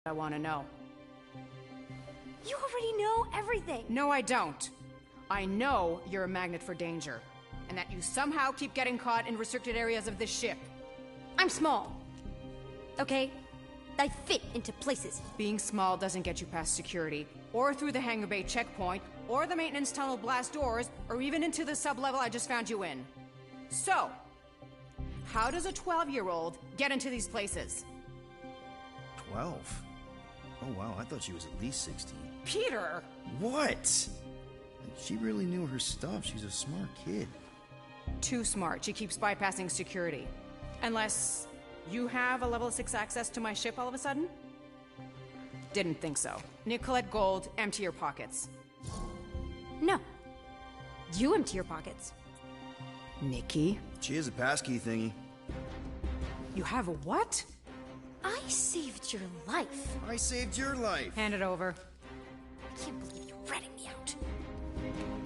I want to know. You already know everything! No, I don't. I know you're a magnet for danger, and that you somehow keep getting caught in restricted areas of this ship. I'm small. Okay? I fit into places. Being small doesn't get you past security, or through the hangar bay checkpoint, or the maintenance tunnel blast doors, or even into the sub-level I just found you in. So, how does a 12-year-old get into these places? 12? Oh wow, I thought she was at least 16. Peter! What? She really knew her stuff. She's a smart kid. Too smart. She keeps bypassing security. Unless you have a level 6 access to my ship all of a sudden? Didn't think so. Nicolette Gold, empty your pockets. No. You empty your pockets. Nikki? She has a passkey thingy. You have a what? I saved your life. I saved your life. Hand it over. I can't believe you're ratting me out.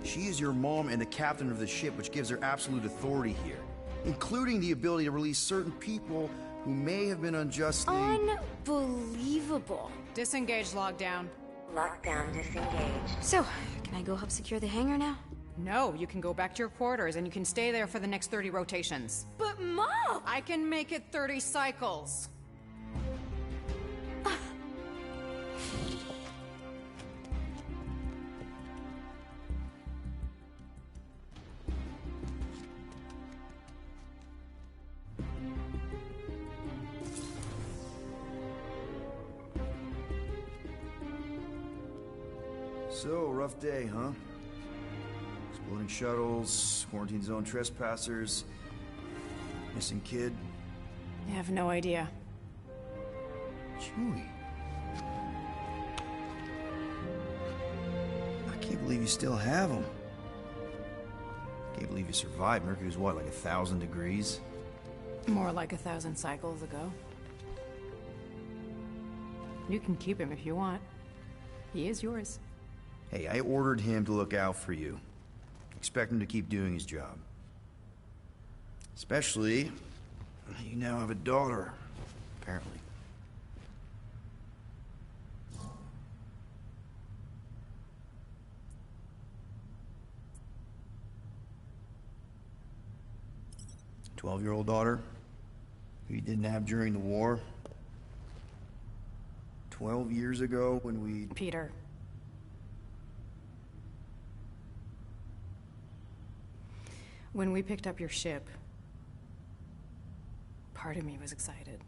She is your mom and the captain of the ship, which gives her absolute authority here, including the ability to release certain people who may have been unjustly... Unbelievable. Disengage lockdown. Lockdown disengaged. So, can I go help secure the hangar now? No, you can go back to your quarters and you can stay there for the next 30 rotations. But Mom! I can make it 30 cycles. So, rough day, huh? Exploding shuttles, quarantine zone trespassers, missing kid. I have no idea. Chewie. I can't believe you still have him. Can't believe you survived. Mercury's what, like 1,000 degrees? More like 1,000 cycles ago. You can keep him if you want. He is yours. Hey, I ordered him to look out for you. Expect him to keep doing his job. Especially, you now have a daughter, apparently. A 12-year-old daughter who you didn't have during the war. 12 years ago when we... Peter. When we picked up your ship, part of me was excited.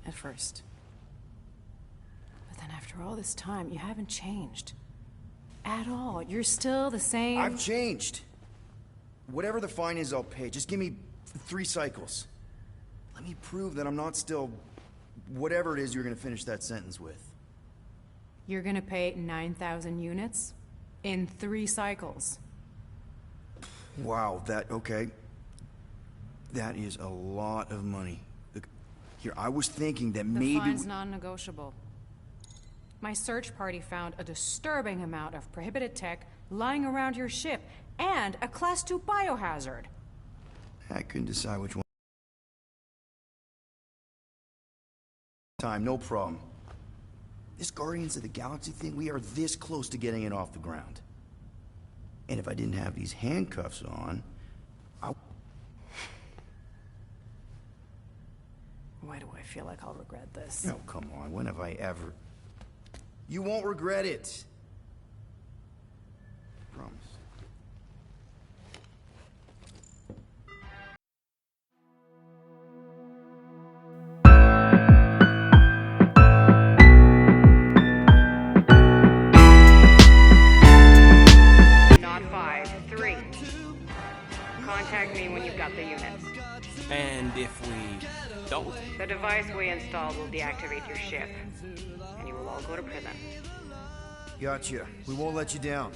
At first. But then after all this time, you haven't changed. At all. You're still the same... I've changed. Whatever the fine is, I'll pay. Just give me 3 cycles. Let me prove that I'm not still... whatever it is you're gonna finish that sentence with. You're gonna pay 9,000 units? In 3 cycles. Wow, okay. That is a lot of money. Look, here, I was thinking that maybe... The fine's non-negotiable. My search party found a disturbing amount of prohibited tech lying around your ship, and a Class 2 biohazard. I couldn't decide which one. Time, no problem. This Guardians of the Galaxy thing, we are this close to getting it off the ground. And if I didn't have these handcuffs on, Why do I feel like I'll regret this? Oh, come on, when have I ever... You won't regret it. Promise. Not 5, 3. Contact me when you've got the units. And if we don't? The device we installed will deactivate your ship, and you will all go to prison. Gotcha. We won't let you down.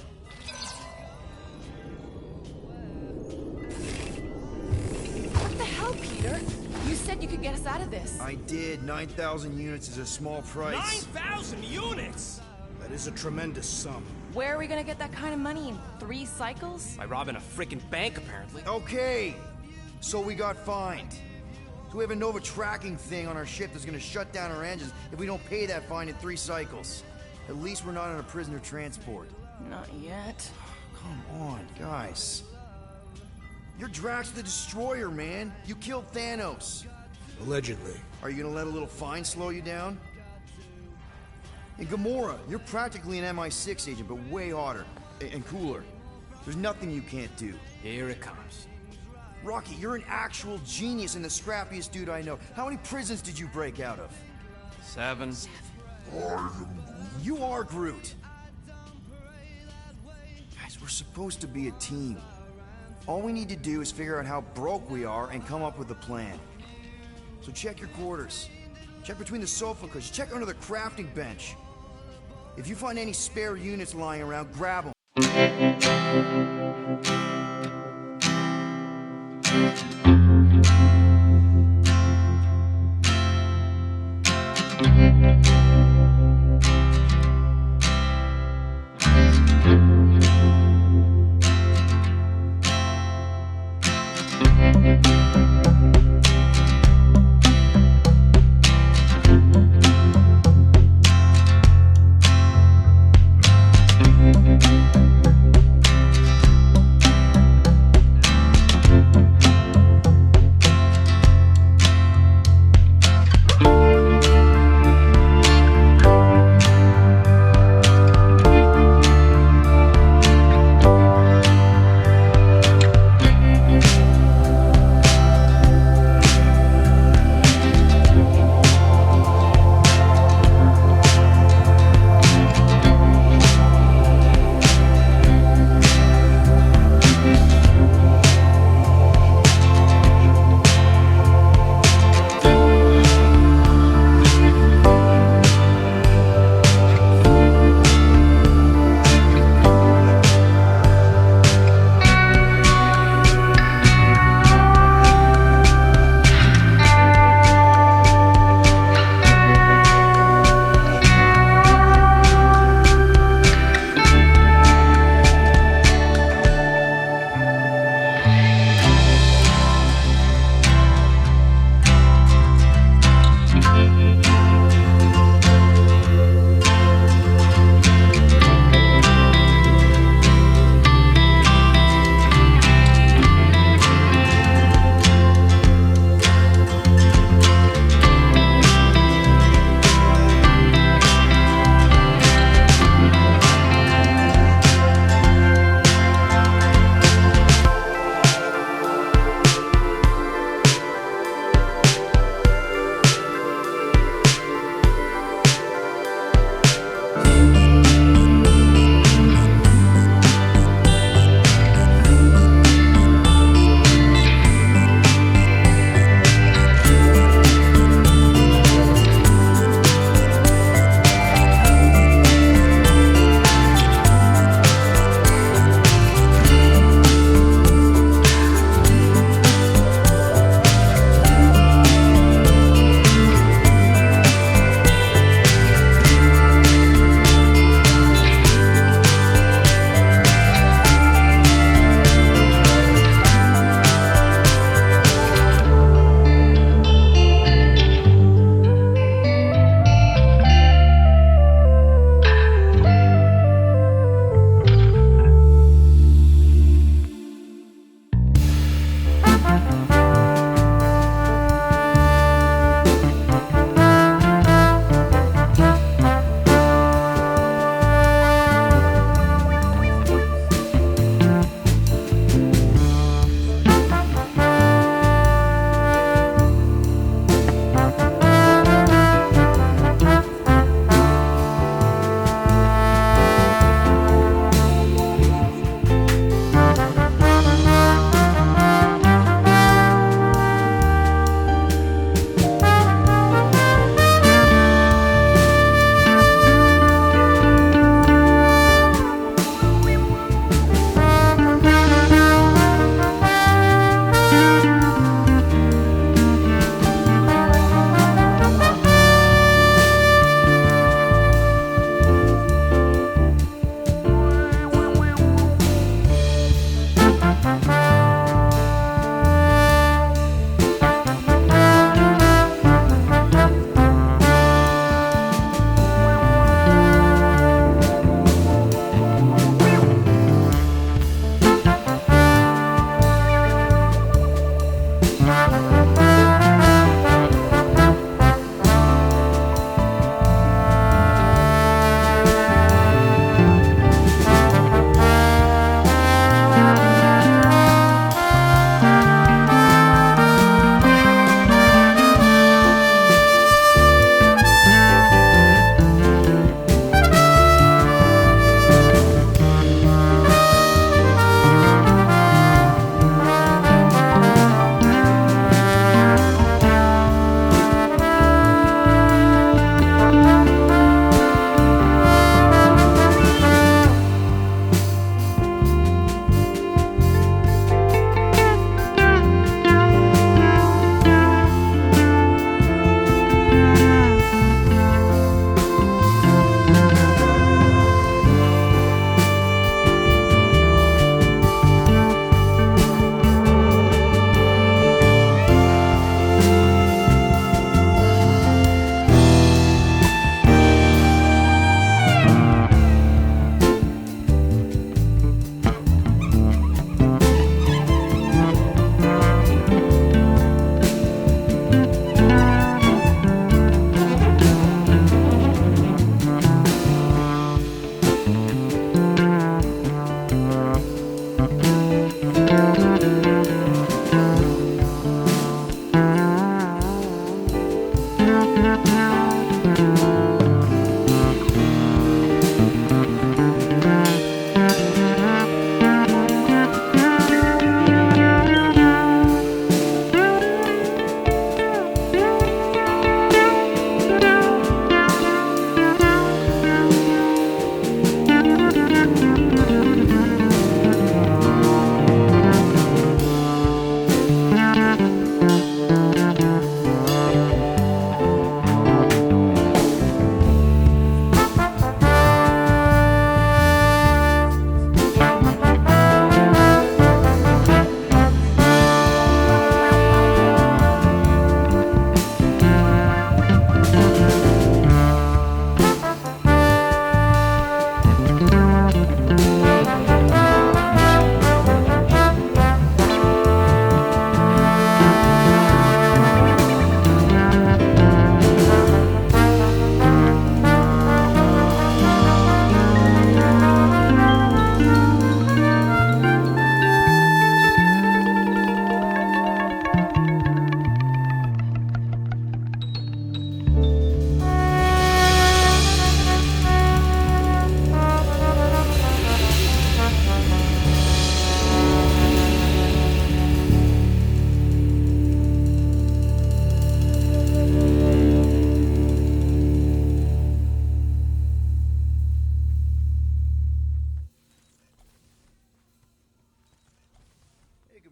What the hell, Peter? You said you could get us out of this. I did. 9,000 units is a small price. 9,000 units! That is a tremendous sum. Where are we gonna get that kind of money in 3 cycles? By robbing a freaking bank, apparently. Okay, so we got fined. So we have a Nova tracking thing on our ship that's gonna shut down our engines if we don't pay that fine in 3 cycles. At least we're not on a prisoner transport. Not yet. Come on, guys. You're Drax the Destroyer, man. You killed Thanos. Allegedly. Are you gonna let a little fine slow you down? And Gamora, you're practically an MI6 agent, but way hotter and cooler. There's nothing you can't do. Here it comes. Rocky, you're an actual genius and the scrappiest dude I know. How many prisons did you break out of? 7. You are Groot. Guys, we're supposed to be a team. All we need to do is figure out how broke we are and come up with a plan. So check your quarters. Check between the sofa cushions. Check under the crafting bench. If you find any spare units lying around, grab them.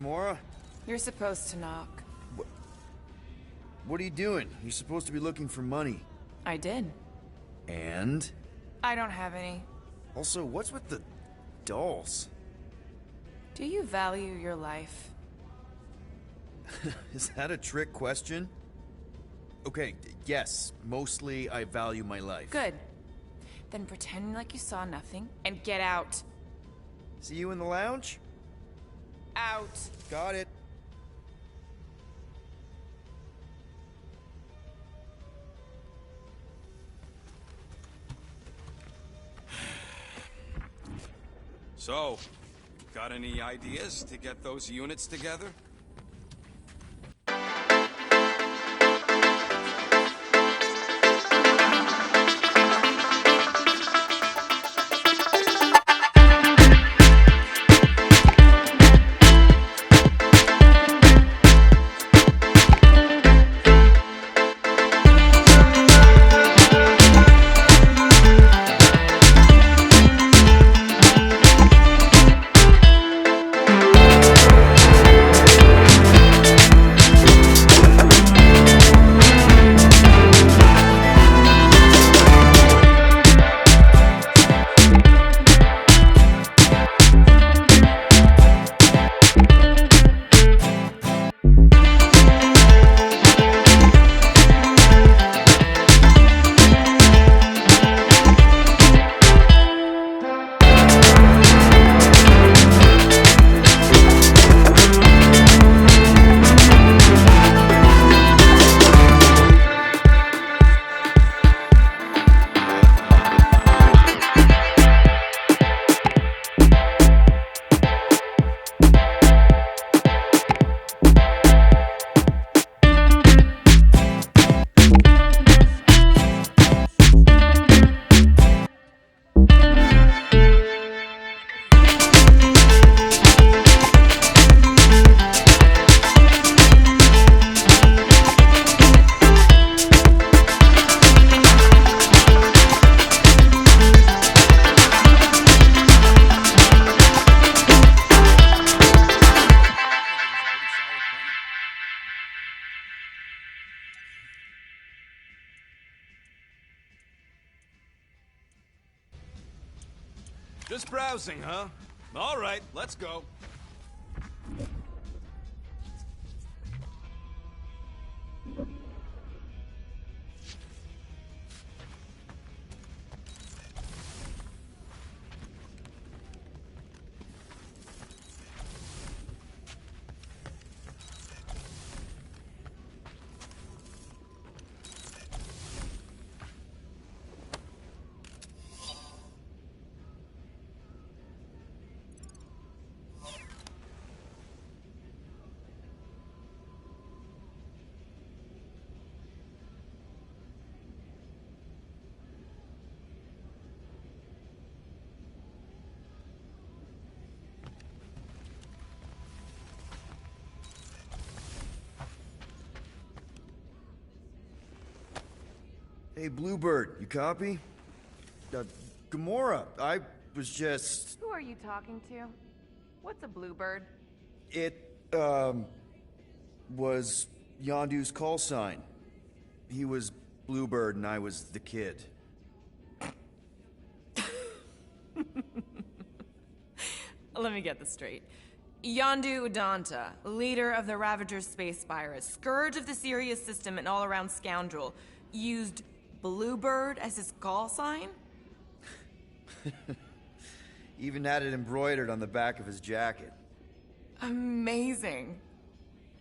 Gamora? You're supposed to knock. What are you doing? You're supposed to be looking for money. I did. And? I don't have any. Also, what's with the dolls? Do you value your life? Is that a trick question? Okay, yes, mostly I value my life. Good. Then pretend like you saw nothing and get out. See you in the lounge? Out. Got it. So, got any ideas to get those units together? Just browsing, huh? All right, let's go. Hey, Bluebird, you copy? Gamora, I was just... Who are you talking to? What's a bluebird? was Yondu's call sign. He was Bluebird and I was the kid. Let me get this straight. Yondu Udanta, leader of the Ravager's space virus, scourge of the Sirius system and all-around scoundrel, used Bluebird as his call sign? Even had it embroidered on the back of his jacket. Amazing.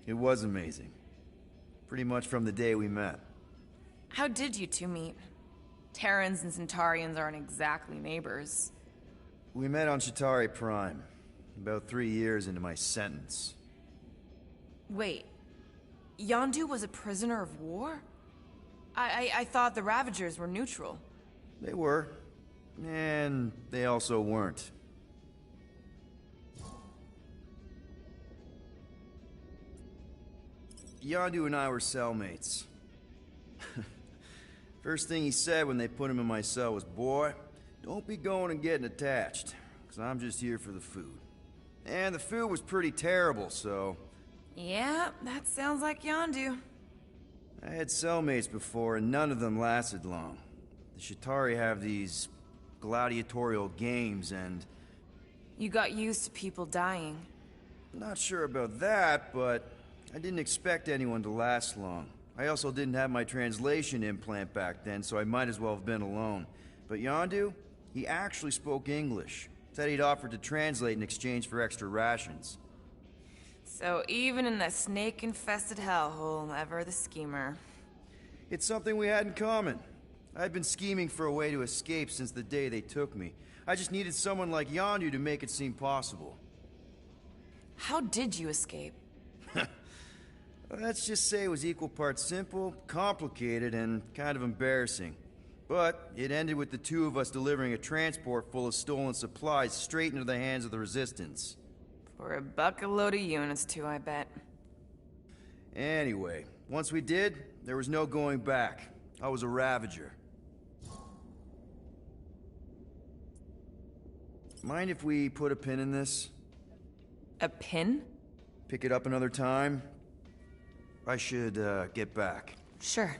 It was amazing. Pretty much from the day we met. How did you two meet? Terrans and Centaurians aren't exactly neighbors. We met on Chitauri Prime, about 3 years into my sentence. Wait, Yondu was a prisoner of war? I thought the Ravagers were neutral. They were, and they also weren't. Yondu and I were cellmates. First thing he said when they put him in my cell was, "Boy, don't be going and getting attached, because I'm just here for the food." And the food was pretty terrible, so... Yeah, that sounds like Yondu. I had cellmates before, and none of them lasted long. The Chitauri have these gladiatorial games, and... You got used to people dying. Not sure about that, but I didn't expect anyone to last long. I also didn't have my translation implant back then, so I might as well have been alone. But Yondu, he actually spoke English. Said he'd offered to translate in exchange for extra rations. So even in that snake-infested hellhole, ever the schemer. It's something we had in common. I'd been scheming for a way to escape since the day they took me. I just needed someone like Yondu to make it seem possible. How did you escape? Let's just say it was equal parts simple, complicated, and kind of embarrassing. But it ended with the two of us delivering a transport full of stolen supplies straight into the hands of the Resistance. For a bucket-load of units, too, I bet. Anyway, once we did, there was no going back. I was a Ravager. Mind if we put a pin in this? A pin? Pick it up another time? I should, get back. Sure.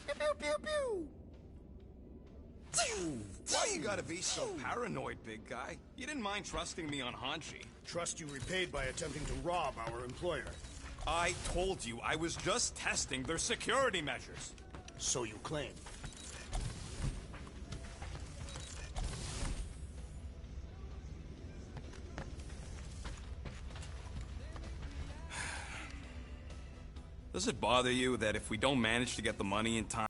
Pew, pew, pew! Why you gotta be so paranoid, big guy? You didn't mind trusting me on Hanshi. Trust you repaid by attempting to rob our employer. I told you I was just testing their security measures. So you claim. Does it bother you that if we don't manage to get the money in time...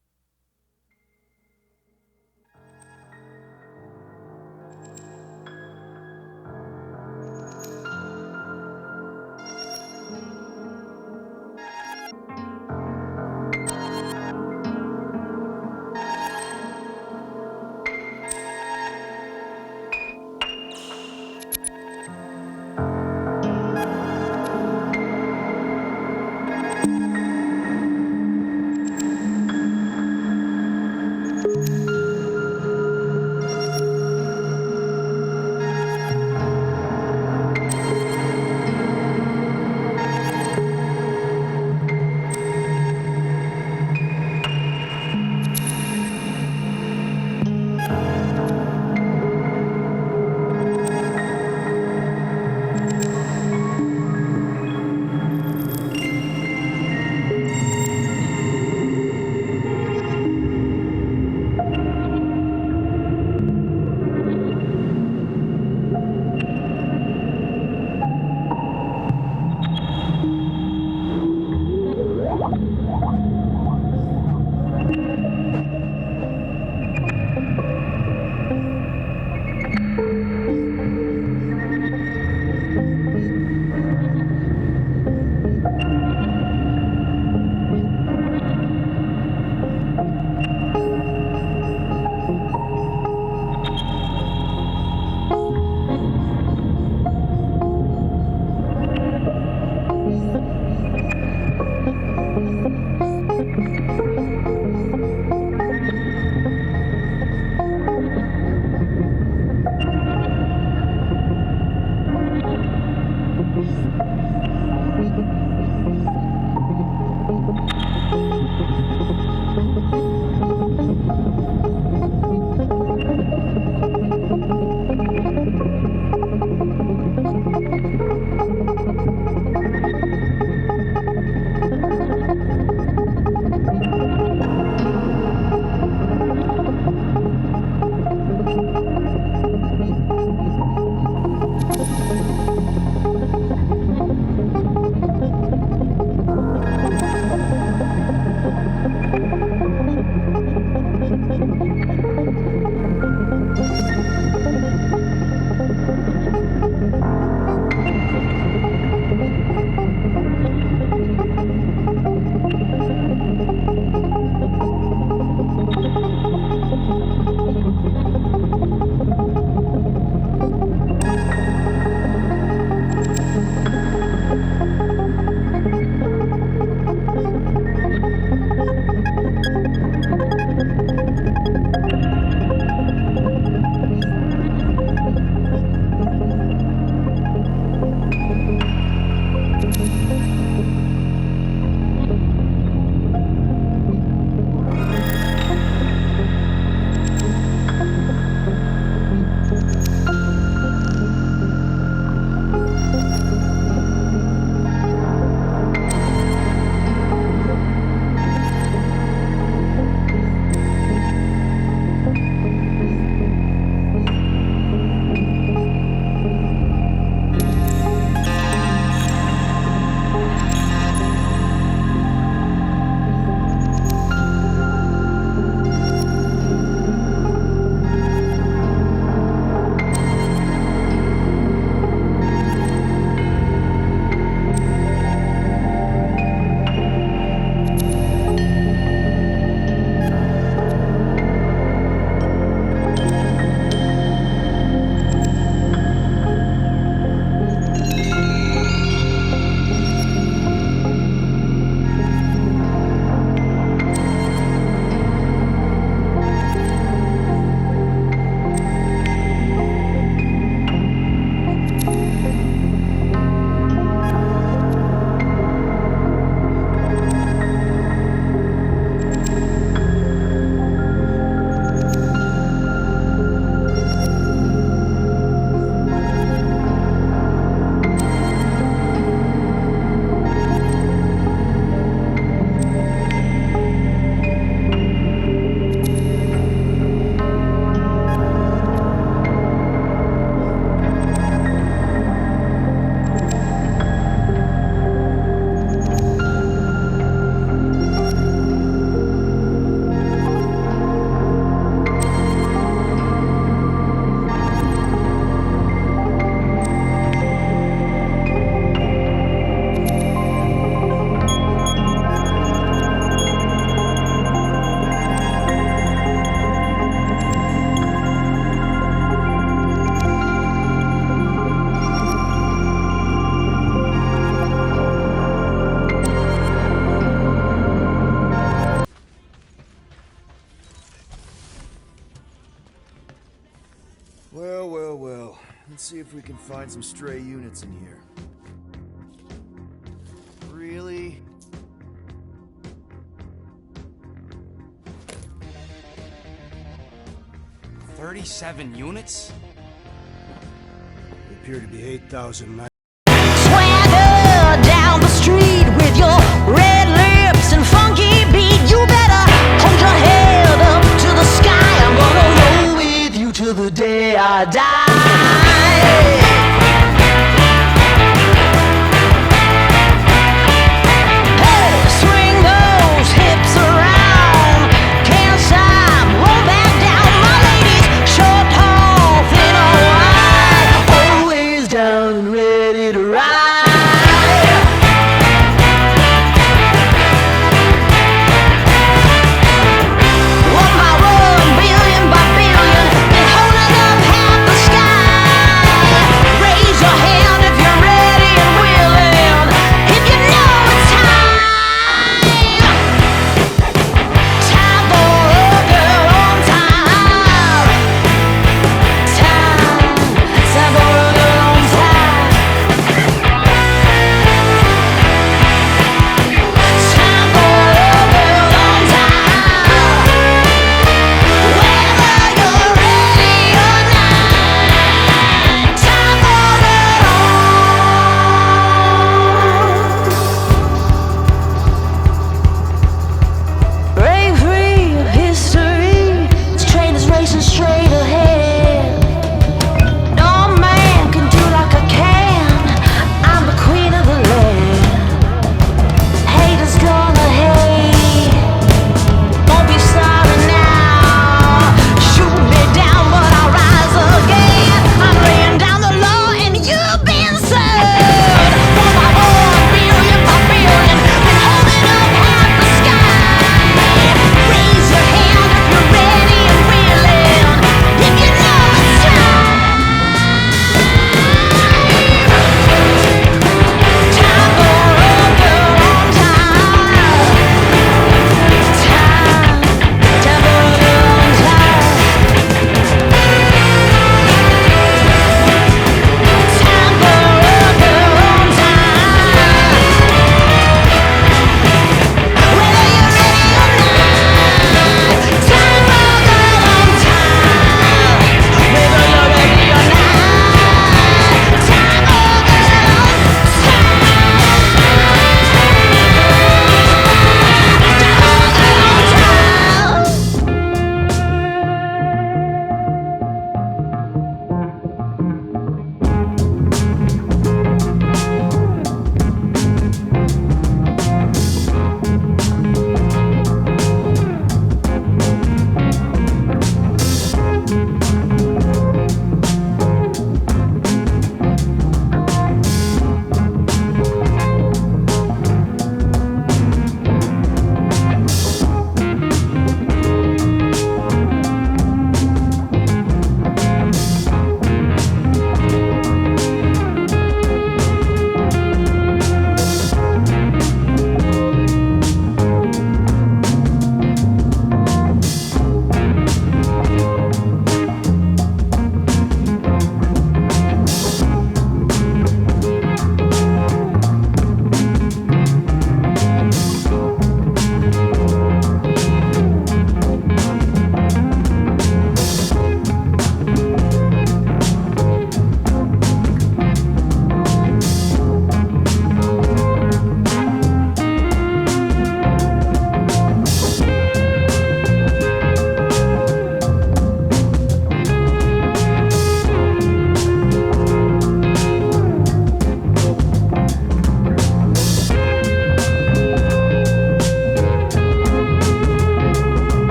Well, well, well. Let's see if we can find some stray units in here. Really? $37 units? They appear to be 8,000. Swagger down the street with your red lips and funky beat. You better hold your head up to the sky. I'm gonna roll with you till the day I die. Hey, swing those hips around. Can't stop, roll back down. My ladies, short, tall, thin or wide, always down and ready to ride. One by one, billion by billion, they're holding up half the sky.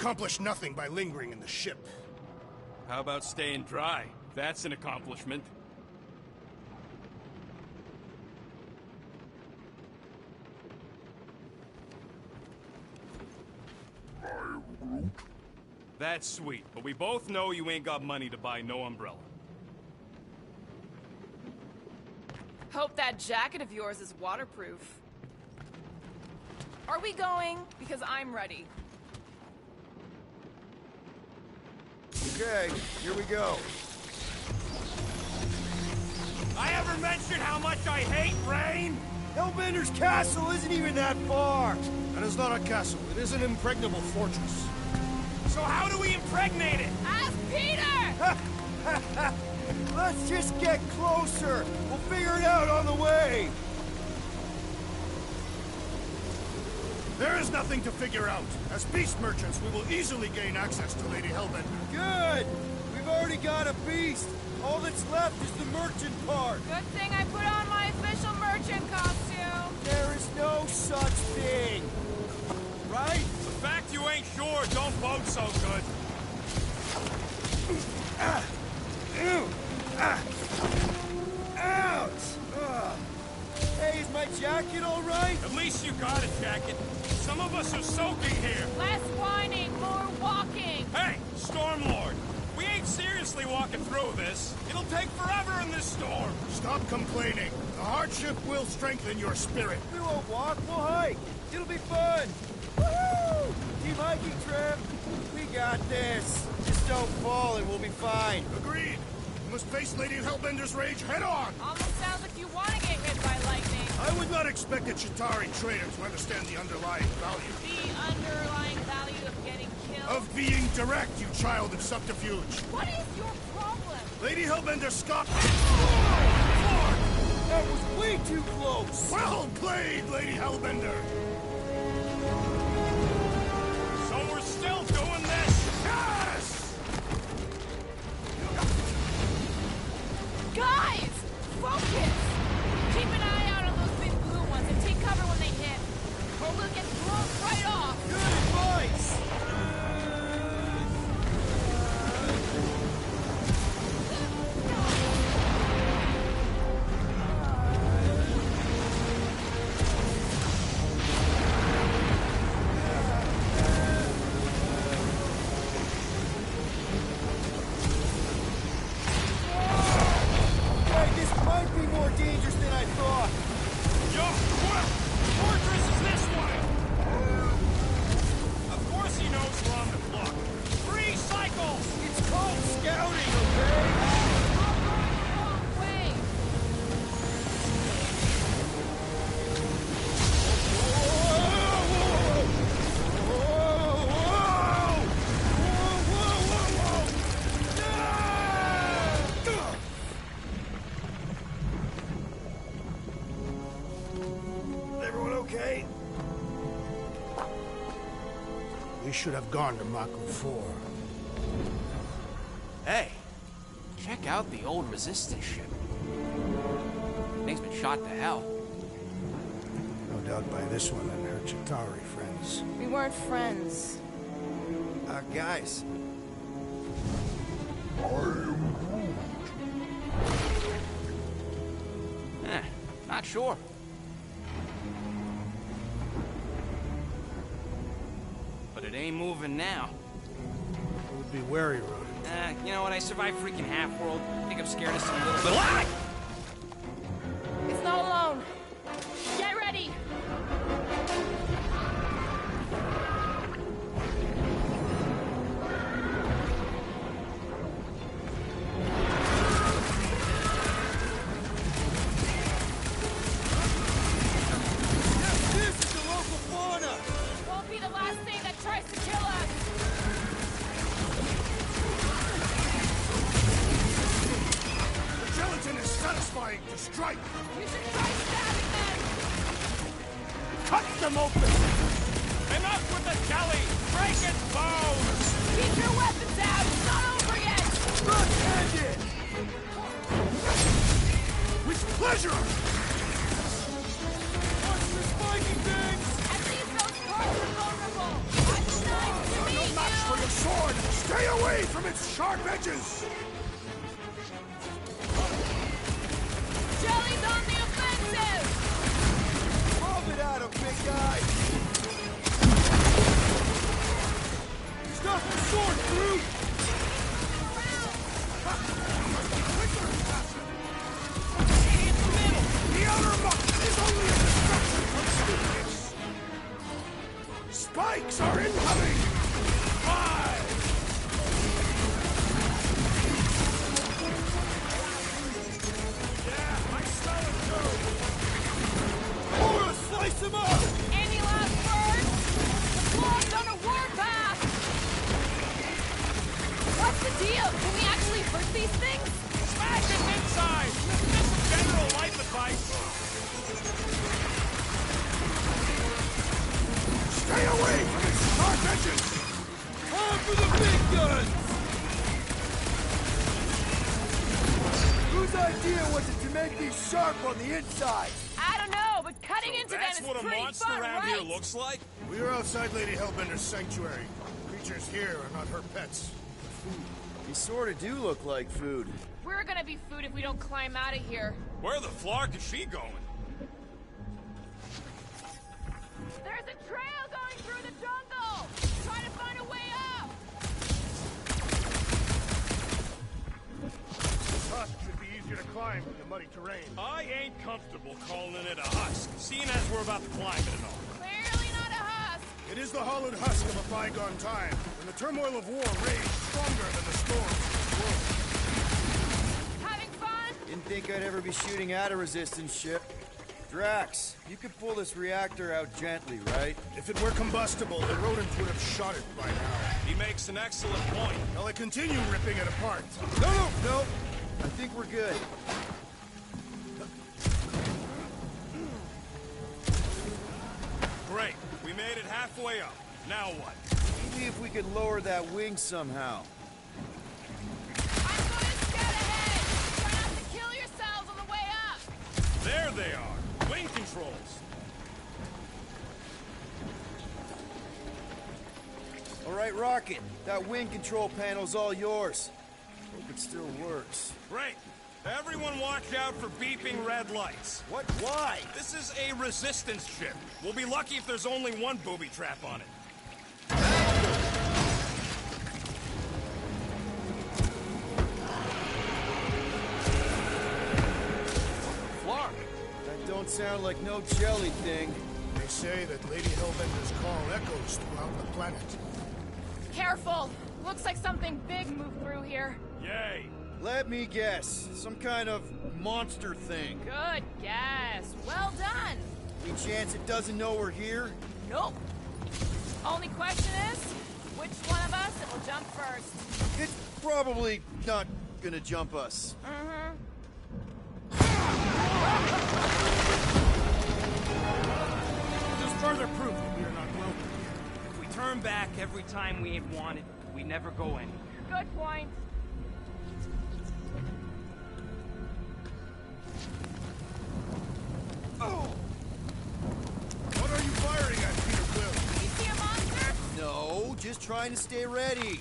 accomplish nothing by lingering in the ship. How about staying dry? That's an accomplishment. That's sweet, but we both know you ain't got money to buy no umbrella. Hope that jacket of yours is waterproof. Are we going? Because I'm ready. Okay, here we go. I ever mentioned how much I hate rain? Hellbender's castle isn't even that far. That is not a castle. It is an impregnable fortress. So how do we impregnate it? Ask Peter! Let's just get closer. We'll figure it out on the way. There is nothing to figure out. As beast merchants, we will easily gain access to Lady Hellbender. Good. We've already got a beast. All that's left is the merchant part. Good thing I put on my official merchant costume. There is no such thing. Right? The fact you ain't sure don't bode so good. Ouch! Hey, is my jacket all right? At least you got a jacket. Some of us are soaking here. Less whining, more walking. Hey, Stormlord. We ain't seriously walking through this. It'll take forever in this storm. Stop complaining. The hardship will strengthen your spirit. We won't walk, we'll hike. It'll be fun. Woohoo! Team hiking trip. We got this. Just don't fall and we'll be fine. Agreed. You must face Lady Hellbender's rage head on. Almost sounds like you want to get hit by lightning. I would not expect a Chitauri trader to understand the underlying value. The underlying value of getting killed. Of being direct, you child of subterfuge. What is your problem? Lady Hellbender stopped. That was way too close. Well played, Lady Hellbender. So we're still doing this? Yes! Guys! Focus! Keep an eye out on those big blue ones and take cover when they hit. Or we'll get blown right off. Good advice. Hey, this might be more dangerous than I thought. Yo, quick! Fortress is this way! Of course he knows we're on the clock. 3 cycles! It's called scouting, okay? All going the wrong way. Everyone okay? We should have gone to Mako 4. Hey, check out the old resistance ship. Thing's been shot to hell. No doubt by this one and her Chitauri friends. We weren't friends. Guys. Not sure. But it ain't moving now. It would be wary, Rodin. You know what? I survived freaking Half-World. I think I'm scared of some little bit. It's not alone. Get ready! This is the local fauna. Won't be the last thing that tries to kill us. The gelatin is satisfying to strike. You should try stabbing them. Cut them open! Enough with the jelly! Break its bones! Keep your weapons out. It's not over yet. Left-handed. With pleasure! Watch the spiky things. At least those parts are vulnerable. I'm nice to meet you. away from its sharp edges! Jelly's on the offensive! Rub it at him, big guy! Stuff the sword, brute! The outer muck is only a distraction from sweetness! Spikes are incoming! 5! Yeah, I smell it too! Oh, let's slice him up! Any last words? The flaw's on a warpath! What's the deal? Can we actually hurt these things? Smash him inside! Just some general life advice. Stay away from its sharp edges! On for the big guns! Whose idea was it to make these sharp on the inside? I don't know, but cutting into them That's is what a pretty monster fun, around right? here looks like? We are outside Lady Hellbender's sanctuary. Creatures here are not her pets. You sort of do look like food. We're gonna be food if we don't climb out of here. Where the flark is she going? There's a trail going through the jungle! Try to find a way up! This husk should be easier to climb than the muddy terrain. I ain't comfortable calling it a husk, seeing as we're about to climb it and all. Clearly not a husk! It is the hollowed husk of a bygone time, when the turmoil of war raged stronger than the storms of this world. Having fun? Didn't think I'd ever be shooting at a resistance ship. Drax, you could pull this reactor out gently, right? If it were combustible, the rodents would have shot it by now. He makes an excellent point. Shall I continue ripping it apart? No! I think we're good. Great. We made it halfway up. Now what? Maybe if we could lower that wing somehow. I'm going to scout ahead! Try not to kill yourselves on the way up! There they are. Wing controls. All right, Rocket. That wing control panel's all yours. Hope it still works. Great. Everyone watch out for beeping red lights. What? Why? This is a resistance ship. We'll be lucky if there's only one booby trap on it. Flark. That don't sound like no jelly thing. They say that Lady Hellbender's call echoes throughout the planet. Careful! Looks like something big moved through here. Yay. Let me guess. Some kind of monster thing. Good guess. Well done. Any chance it doesn't know we're here? Nope. Only question is, which one of us it will jump first? It's probably not gonna jump us. Just further proof that we are not welcome here. If we turn back every time we ain't wanted, we never go anywhere. Good point. What are you firing at, Peter Quill? You see a monster? No, just trying to stay ready.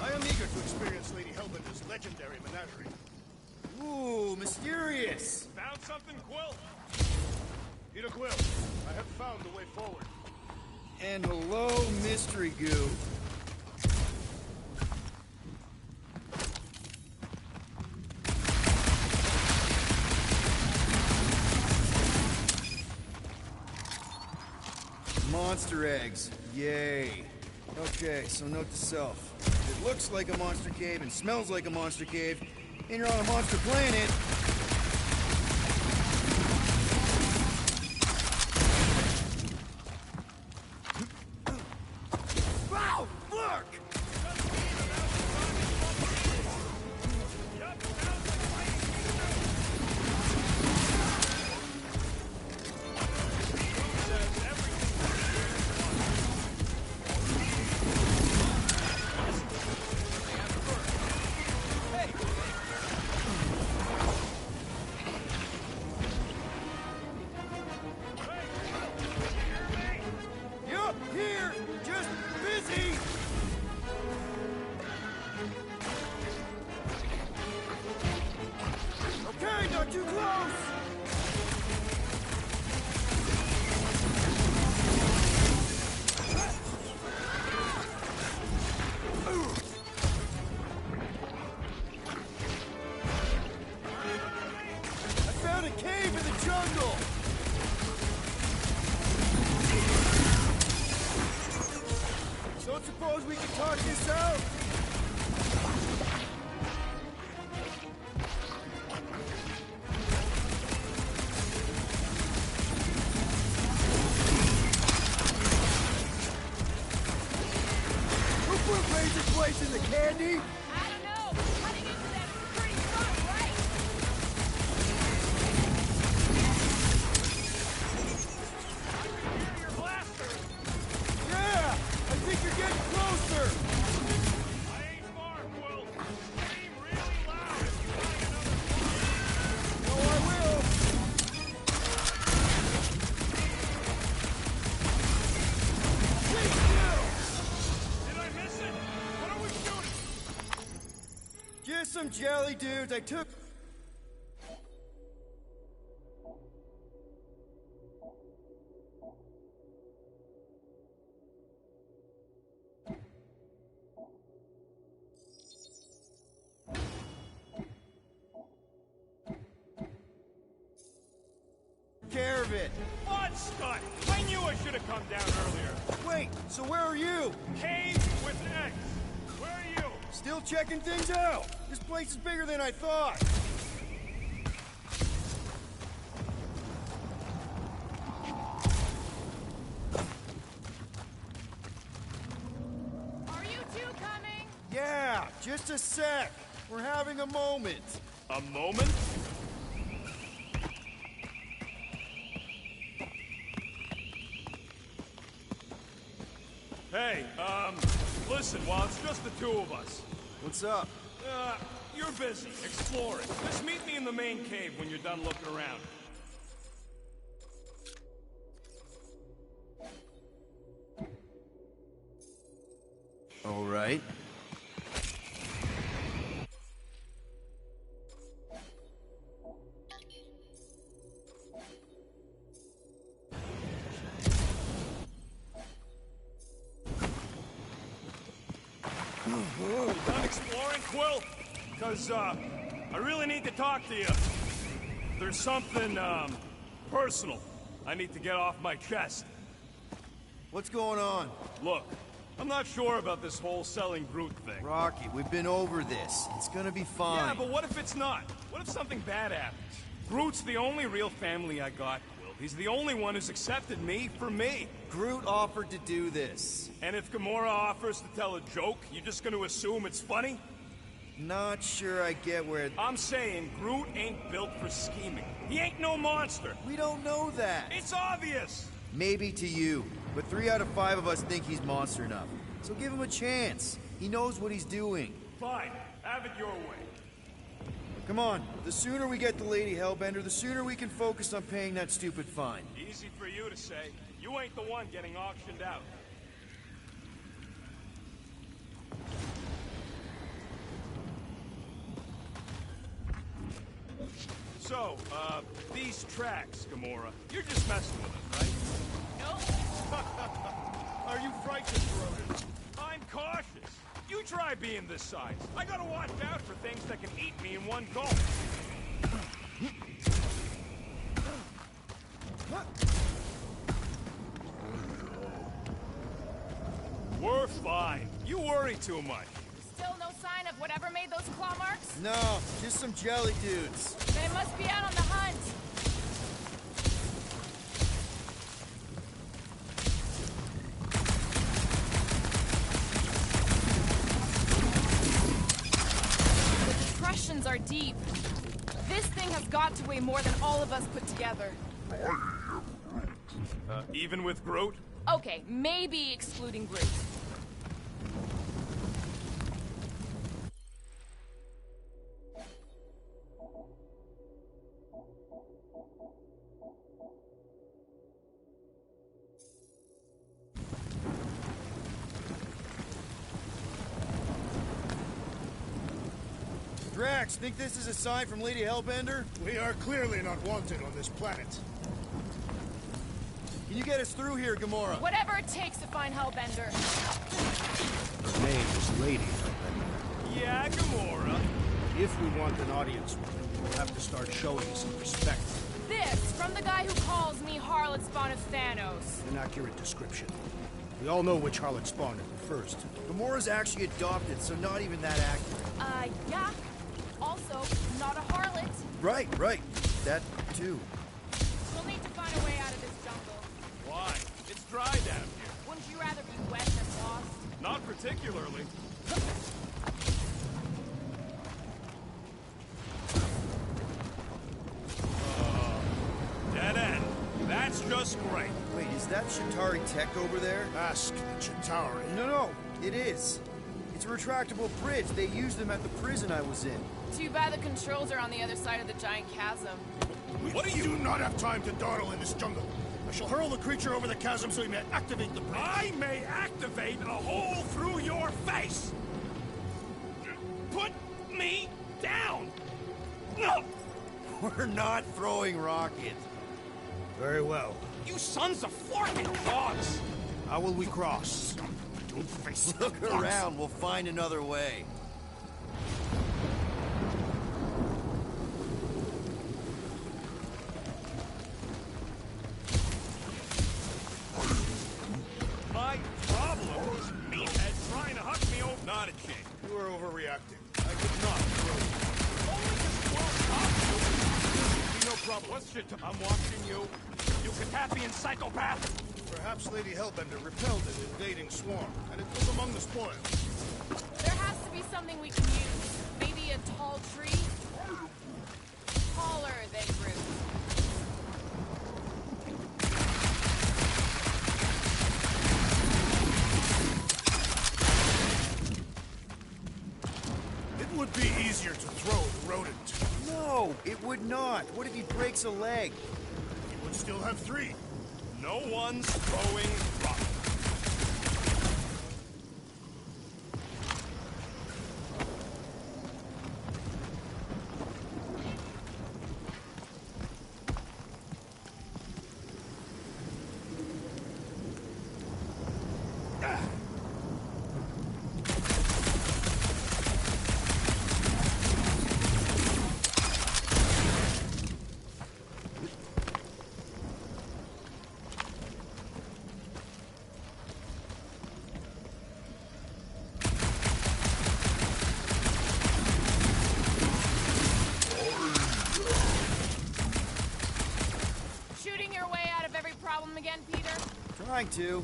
I am eager to experience Lady Hellbender's legendary menagerie. Ooh, mysterious. Found something, Quill? Peter Quill, I have found the way forward. And hello, mystery goo. Monster eggs. Yay. Okay, so note to self. If it looks like a monster cave and smells like a monster cave, and you're on a monster planet, wow, look! Not too close! I found a cave in the jungle! Don't suppose we can talk this out? Who put Razor Place in the candy? I don't know. Cutting into them is pretty rough, right? Your blaster! Yeah! I think you're getting closer! I ain't far, Quill. Scream really loud if you find another No, I will! Wait still! Did I miss it? What are we shooting? Just some jelly dudes I took... care of it. Fun stunt! I knew I should have come down earlier. Wait, so where are you? Cave with X. Where are you? Still checking things out. This place is bigger than I thought. Are you two coming? Yeah, just a sec. We're having a moment. A moment? Hey, listen, while it's just the two of us, What's up? you're busy, exploring. Just meet me in the main cave when you're done looking around. All right. You done exploring, Quill? Because, I really need to talk to you. There's something, personal I need to get off my chest. What's going on? Look, I'm not sure about this whole selling Groot thing. Rocky, we've been over this. It's gonna be fine. Yeah, but what if it's not? What if something bad happens? Groot's the only real family I got, Quill. He's the only one who's accepted me for me. Groot offered to do this. And if Gamora offers to tell a joke, you just gonna assume it's funny? Not sure I get where... I'm saying Groot ain't built for scheming. He ain't no monster. We don't know that. It's obvious. Maybe to you, but 3 out of 5 of us think he's monster enough. So give him a chance. He knows what he's doing. Fine, have it your way. Come on, the sooner we get the Lady Hellbender, the sooner we can focus on paying that stupid fine. Easy for you to say. You ain't the one getting auctioned out. So, these tracks, Gamora, you're just messing with us, right? Nope. Are you frightened, Rodent? I'm cautious. You try being this size. I gotta watch out for things that can eat me in one gulp. We're fine. You worry too much. Still no sign of whatever made those claw marks? No, just some jelly dudes. They must be out on the hunt. The depressions are deep. This thing has got to weigh more than all of us put together. Even with Groot? Okay, maybe excluding Groot. Drax, think this is a sign from Lady Hellbender? We are clearly not wanted on this planet. Can you get us through here, Gamora? Whatever it takes to find Hellbender. Her name is Lady Hellbender. Yeah, Gamora. If we want an audience, we'll have to start showing some respect. This from the guy who calls me Harlot Spawn of Thanos. An accurate description. We all know which harlot spawned it first. Gamora's actually adopted, so not even that accurate. Yeah. Also, not a harlot. Right. That, too. We'll need to find a way out of this jungle. Why? It's dry down here. Wouldn't you rather be wet than lost? Not particularly. Dead end. That's just great. Wait, is that Chitauri tech over there? Ask the Chitauri. No, it is. It's a retractable bridge. They used them at the prison I was in. Too bad the controls are on the other side of the giant chasm. We do not have time to dawdle in this jungle. I shall hurl the creature over the chasm so he may activate the bridge. I may activate a hole through your face! Put me down! No! We're not throwing rockets. Very well. You sons of forking dogs! How will we cross? Don't face Look around, we'll find another way. My problem is meathead trying to huck me over. Not a chance. You are overreacting. I did not throw Only just well up. No problem. What's your I'm watching you. You Katafian psychopath. Perhaps Lady Hellbender repelled an invading swarm, and it was among the spoils. There has to be something we can use. Maybe a tall tree? Taller than Groot. It would be easier to throw the rodent. No, it would not. What if he breaks a leg? He would still have 3. No one's throwing rock. Shooting your way out of every problem again, Peter? Trying to.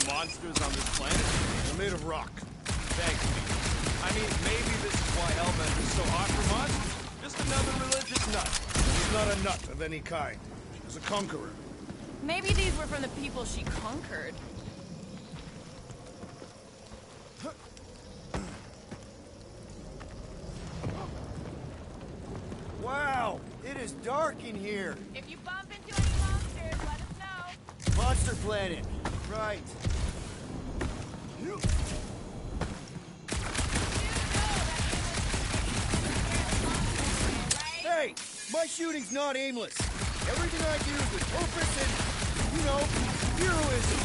Monsters on this planet? They're made of rock. Thanks, Pete. I mean, maybe this is why Hellbender's so hot for monsters. Just another religious nut. She's not a nut of any kind. She's a conqueror. Maybe these were from the people she conquered. Wow, it is dark in here. If you bump into any monsters, let us know. Monster Planet. Right. Hey, my shooting's not aimless. Everything I do is with purpose and, heroism.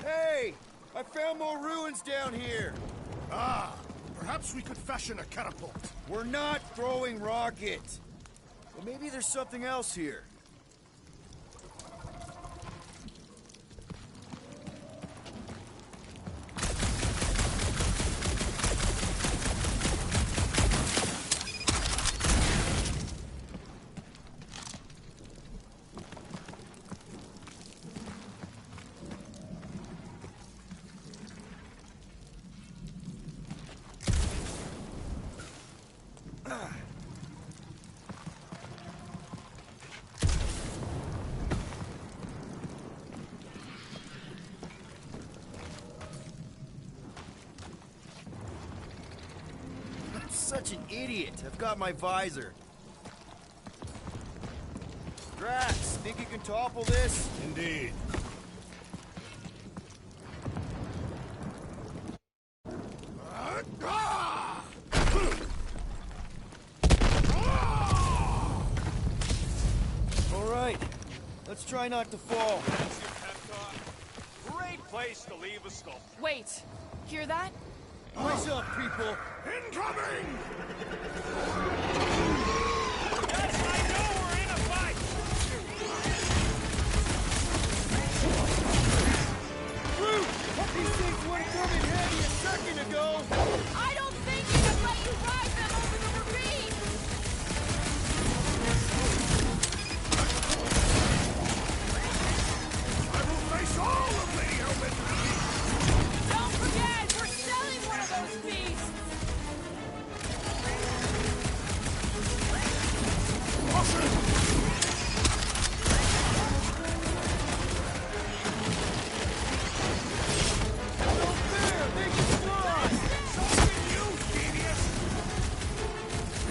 Hey, I found more ruins down here. Ah, perhaps we could fashion a catapult. We're not throwing rockets. Well, maybe there's something else here. I'm such an idiot. I've got my visor. Drax, think you can topple this? Indeed. All right, let's try not to fall. That's your pep talk. Great place to leave a sculpture. Wait, hear that? Eyes up, people. Incoming! Yes, I know we're in a fight. Groot! These things would have come in handy a second ago! I don't think we can let you ride them over the ravine! I will face all of Lady Hellbender! Don't forget, we're selling one of those beasts!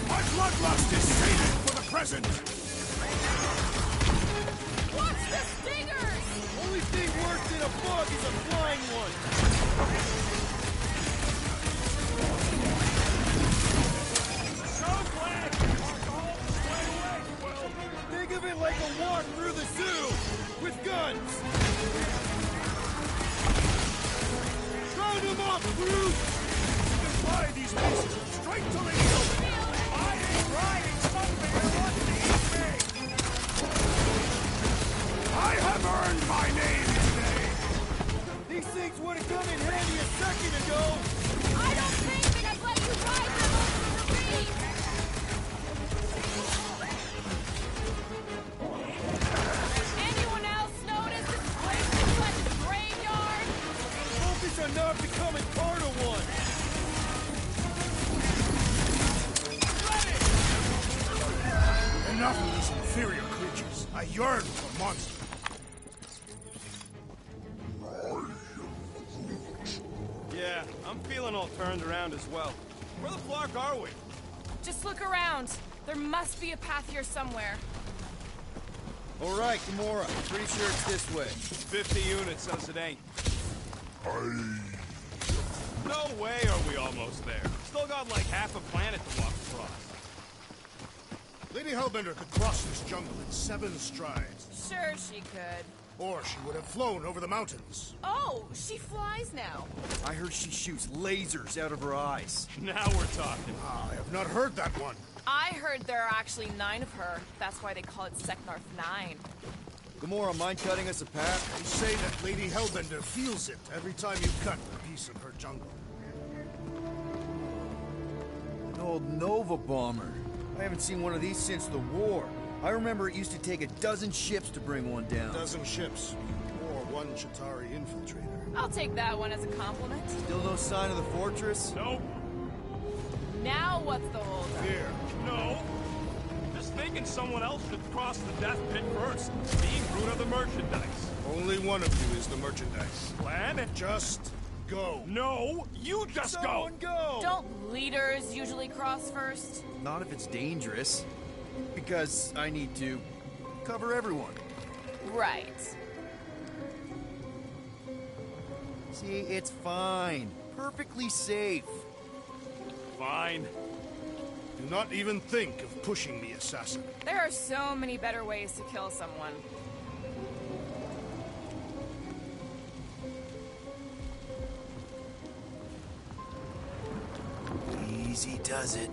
My bloodlust is sated for the present! Watch the stingers! Only thing worse than a bug is a flying one! So glad you walked all this way away, Quill. Think of it like a walk through the zoo! With guns! Round them up, Groot! You can fly these beasts straight to Lady Hellbender! I ain't riding something that wants to eat me. I have earned my name today! These things would have come in handy a second ago! I don't think that I'd let you ride them over the ravine! Anyone else notice this place looks like a graveyard? Focus on not becoming part of one! Enough of these inferior creatures. I yearn for monsters. Yeah, I'm feeling all turned around as well. Where the fuck are we? Just look around. There must be a path here somewhere. All right, Gamora. Pretty sure it's this way. 50 units says it ain't. No way are we almost there. Still got like half a planet to walk across. Lady Hellbender could cross this jungle in 7 strides. Sure she could. Or she would have flown over the mountains. Oh, she flies now. I heard she shoots lasers out of her eyes. Now we're talking. I have not heard that one. I heard there are actually 9 of her. That's why they call it Seknarf 9. Gamora, mind cutting us a path? They say that Lady Hellbender feels it every time you cut a piece of her jungle. An old Nova bomber. I haven't seen one of these since the war. I remember it used to take 12 ships to bring one down. 12 ships. Or 1 Chitauri infiltrator. I'll take that one as a compliment. Still no sign of the fortress? Nope. Now what's the holdup? Here. No. Just thinking someone else should cross the death pit first. Being root of the merchandise. Only one of you is the merchandise. Plan? Just go. No, you just go. Go! Don't leaders usually cross first? Not if it's dangerous. Because I need to cover everyone. Right. See, it's fine. Perfectly safe. Fine. Do not even think of pushing me, assassin. There are so many better ways to kill someone. Easy does it.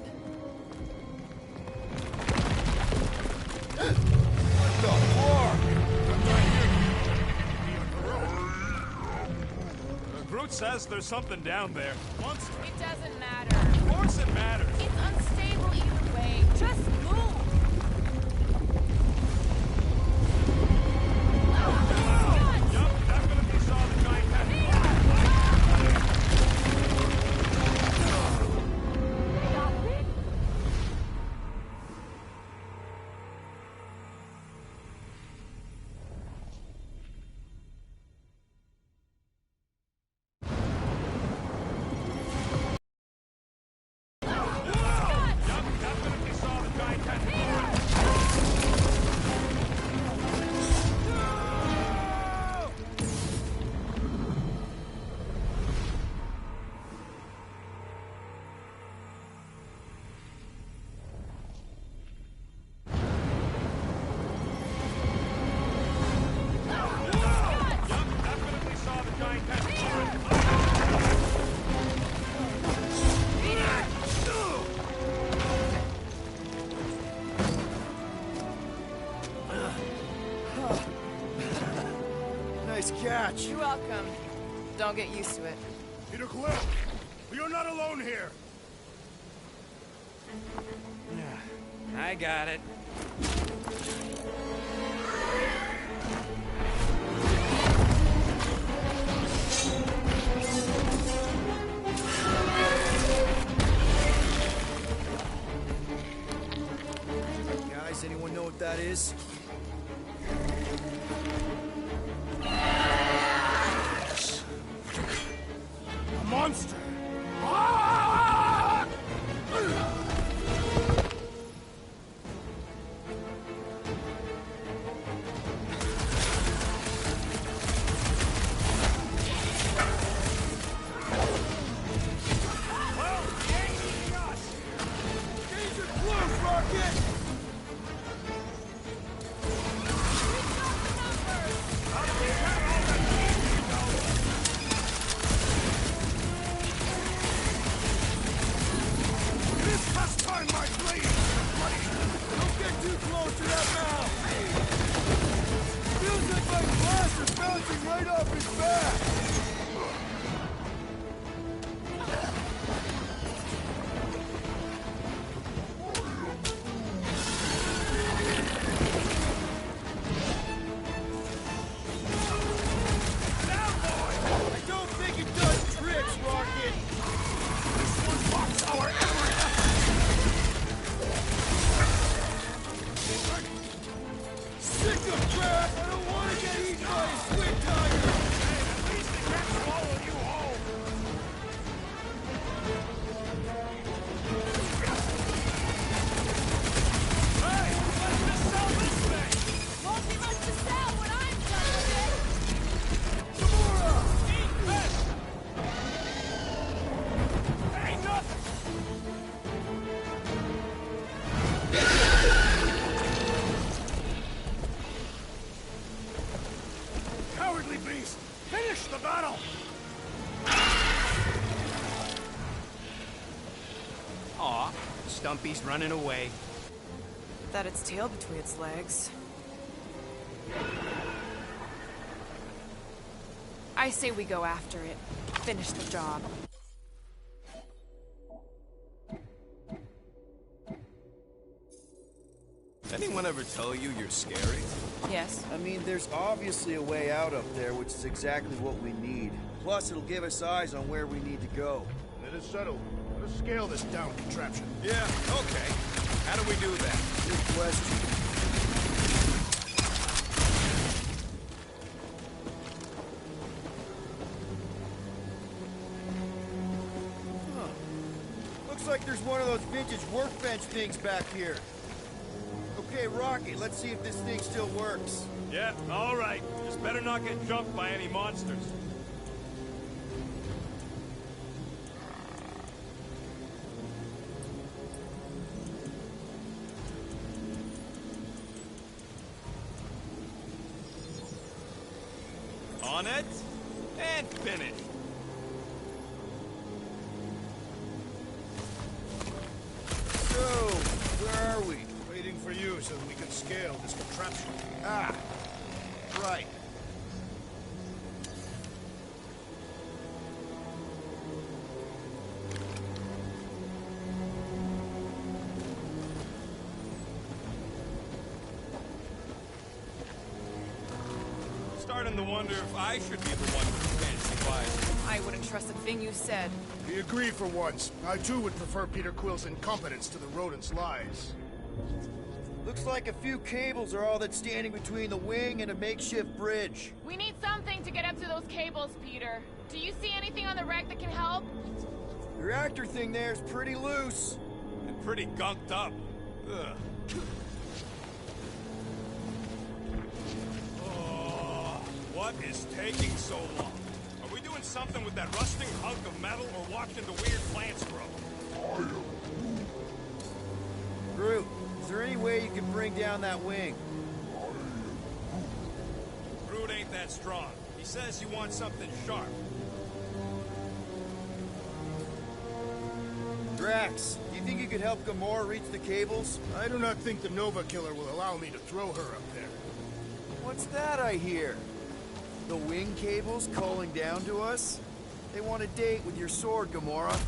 Groot says there's something down there. Monster. It doesn't matter. Of course it matters. It's unstable either way. Just move. Yup, definitely saw the giant head. much. You're welcome. Don't get used to it. Peter Quill, you're not alone here. I got it. Guys, anyone know what that is? A monster. Ah! Well, he ain't eating us. Danger close, Rocket. Time, my blade! Don't get too close to that mouth! Feels like my glass is bouncing right off his back! Now, boy! I don't think it does tricks, Rocket! This one blocks our every effort! Sick of crap! I don't want to get eaten by a squid tiger! Hey, at least they can't swallow you whole! Hey! Let's just sell this thing! Won't be much to sell when I'm done with it! Gamora! Eat this! Ain't nothing! Cowardly beast! Finish the battle! Aw, Stumpy's running away. That its tail between its legs. I say we go after it. Finish the job. Anyone ever tell you you're scary? Yes. I mean, there's obviously a way out up there, which is exactly what we need. Plus, it'll give us eyes on where we need to go. It is settled. Let us scale this down contraption. Yeah, okay. How do we do that? Good question. Huh. Looks like there's one of those vintage workbench things back here. Okay, Rocky, let's see if this thing still works. Yeah, all right. Just better not get jumped by any monsters. On it, and finish. So, where are we? Waiting for you so that we can scale this contraption. Ah, right. Starting to wonder if I should be the one with the fancy advice. I wouldn't trust a thing you said. We agree for once. I too would prefer Peter Quill's incompetence to the rodent's lies. Looks like a few cables are all that's standing between the wing and a makeshift bridge. We need something to get up to those cables, Peter. Do you see anything on the wreck that can help? The reactor thing there is pretty loose. And pretty gunked up. Ugh. What is taking so long? Are we doing something with that rusting hunk of metal or watching the weird plants grow? Groot, is there any way you can bring down that wing? Groot ain't that strong. He says you want something sharp. Drax, do you think you could help Gamora reach the cables? I do not think the Nova Killer will allow me to throw her up there. What's that I hear? The wing cables calling down to us? They want a date with your sword, Gamora.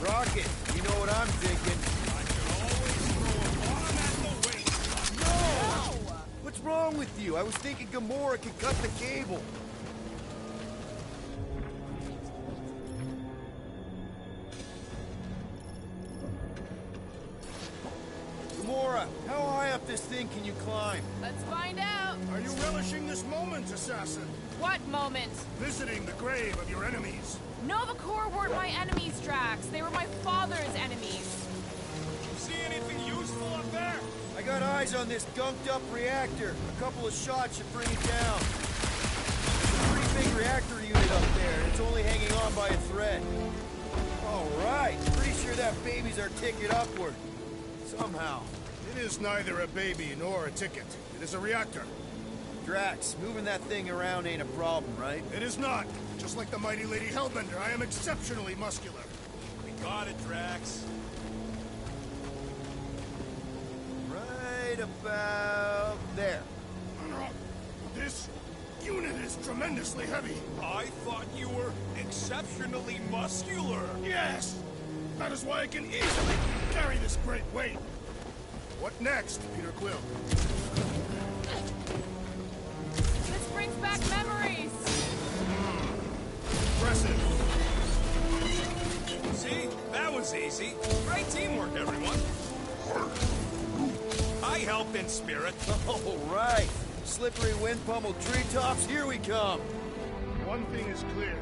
Rocket, you know what I'm thinking. I can always throw a bomb at the waist. No! What's wrong with you? I was thinking Gamora could cut the cable. Gamora, how high up this thing can you climb? Let's find out. Are you relishing this moment, assassin? What moment? Visiting the grave of your enemies. Nova Corps weren't my enemies, Drax. They were my father's enemies. You see anything useful up there? I got eyes on this gunked-up reactor. A couple of shots should bring it down. There's a pretty big reactor unit up there, and it's only hanging on by a thread. All right, pretty sure that baby's our ticket upward. Somehow. It is neither a baby nor a ticket. It is a reactor. Drax, moving that thing around ain't a problem, right? It is not. Just like the mighty Lady Hellbender, I am exceptionally muscular. We got it, Drax. Right about there. This unit is tremendously heavy. I thought you were exceptionally muscular. Yes! That is why I can easily carry this great weight. What next, Peter Quill? This brings back memories. Impressive. See? That was easy. Great teamwork, everyone. I help in spirit. All right. Slippery wind-pummeled treetops, here we come. One thing is clear.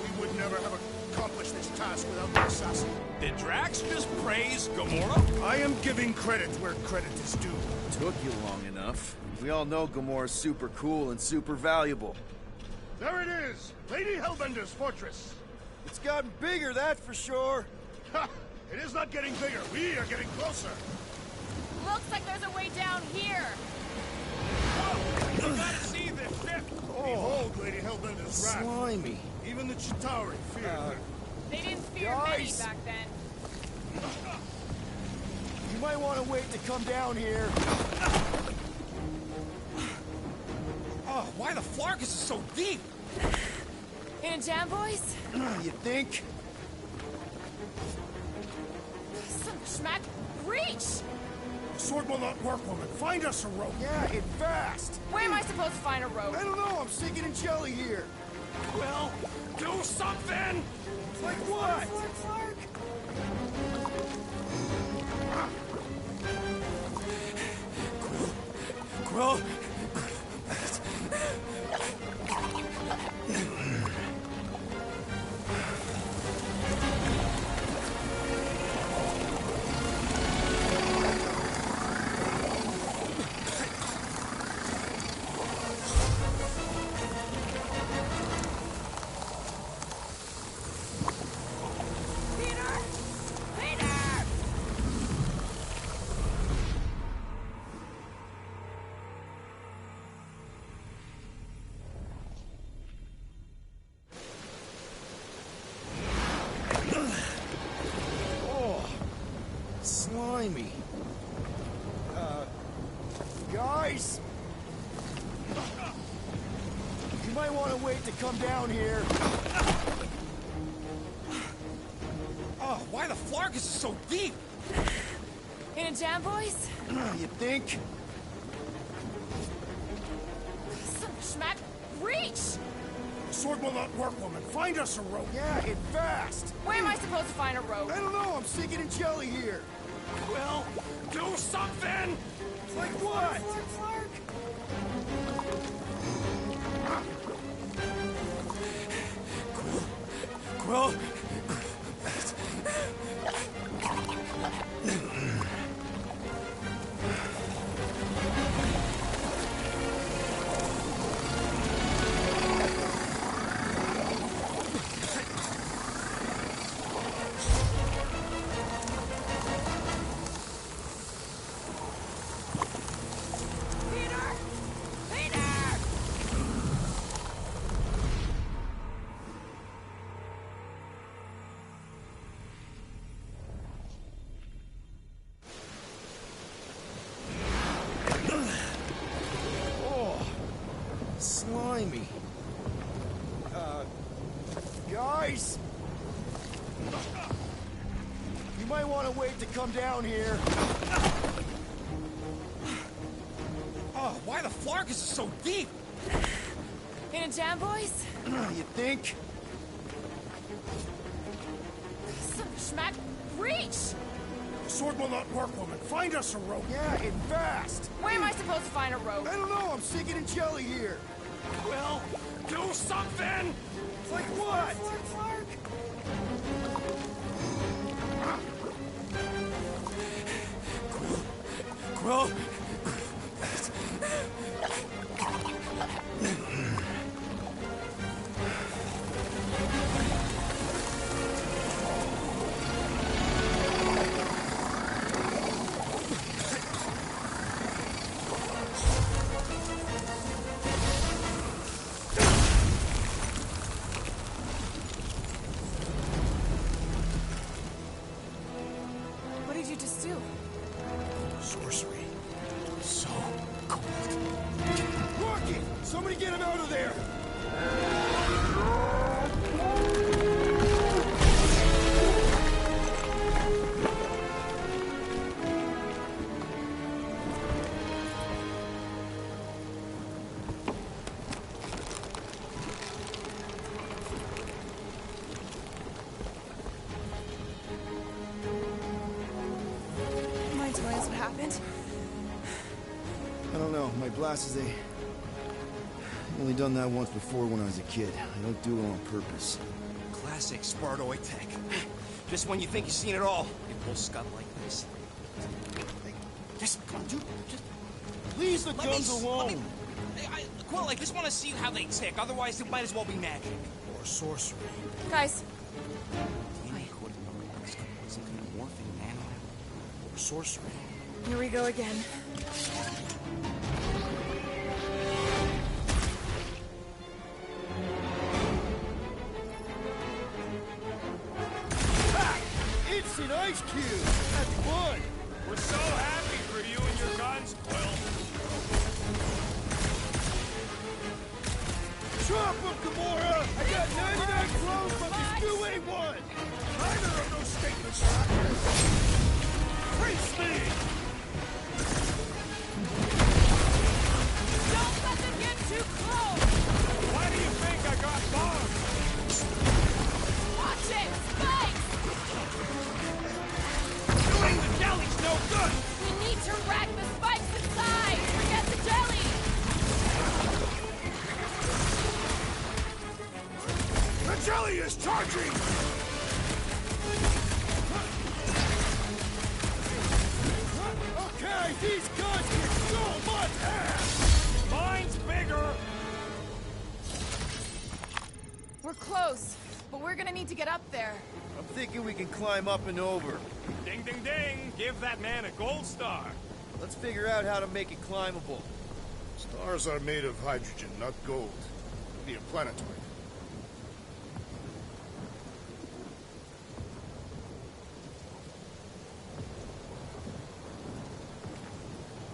We would never have accomplished this task without the assassin. Did Drax just praise Gamora? I am giving credit where credit is due. Took you long enough. We all know Gamora's super cool and super valuable. There it is! Lady Hellbender's fortress! It's gotten bigger, that's for sure. Ha! It is not getting bigger. We are getting closer. Looks like there's a way down here. Whoa! You gotta see this ship! Behold Lady Hellbender's wrath. Slimy. Even the Chitauri feared her. They didn't fear many Guys! back then. You might want to wait to come down here. Oh, why the Flarkus is so deep? In a jam, boys? You think? Some schmack. Reach! The sword will not work, woman. Find us a rope. Yeah, and fast. Where am I supposed to find a rope? I don't know, I'm sinking in jelly here. Well, do something! Like what? Quill? Slimy. Guys? You might want to wait to come down here. Oh, why the Flarkus is so deep? In a jam, boys? You think? Some schmack. Reach! The sword will not work, woman. Find us a rope. Yeah, and fast. Where am I supposed to find a rope? I don't know, I'm sinking in jelly here. Quill, do something! Like what? Quill? might want to wait to come down here. Oh, why the flark is it so deep? In a jam, boys? You think? Some schmack. Reach! The sword will not work, woman. Find us a rope. Yeah, and fast. Where am I supposed to find a rope? I don't know. I'm sinking in jelly here. Quill, do something! Like what? Quill? What did you just do? Sorcery. So cold. Rocky! Somebody get him out of there! Mind telling us what happened? I don't know. My glasses, I've only done that once before when I was a kid. I don't do it on purpose. Classic Spartoid tech. Just when you think you've seen it all, it will scud like this. Just come on, dude. Just Leave the let guns me, alone! Quill, I just want to see how they tick. Otherwise, it might as well be magic. Or sorcery. Guys, Some kind of morphing nano. Or sorcery. here we go again. Instant ice cube! That's fun! We're so happy for you and your guns, Quill. Drop him, Gamora! I got 99 clones from this new A1! Neither of those statements are accurate. Face me! Don't let them get too close! Why do you think I got bombed? Watch it! Spikes! Doing the jelly's no good! We need to rack the spikes inside! Forget the jelly! The jelly is charging! Okay, these guns kick so much ass! Mine's bigger! We're close, but we're gonna need to get up there. I'm thinking we can climb up and over. Ding, ding, ding! Give that man a gold star! Let's figure out how to make it climbable. Stars are made of hydrogen, not gold. Be a planetoid.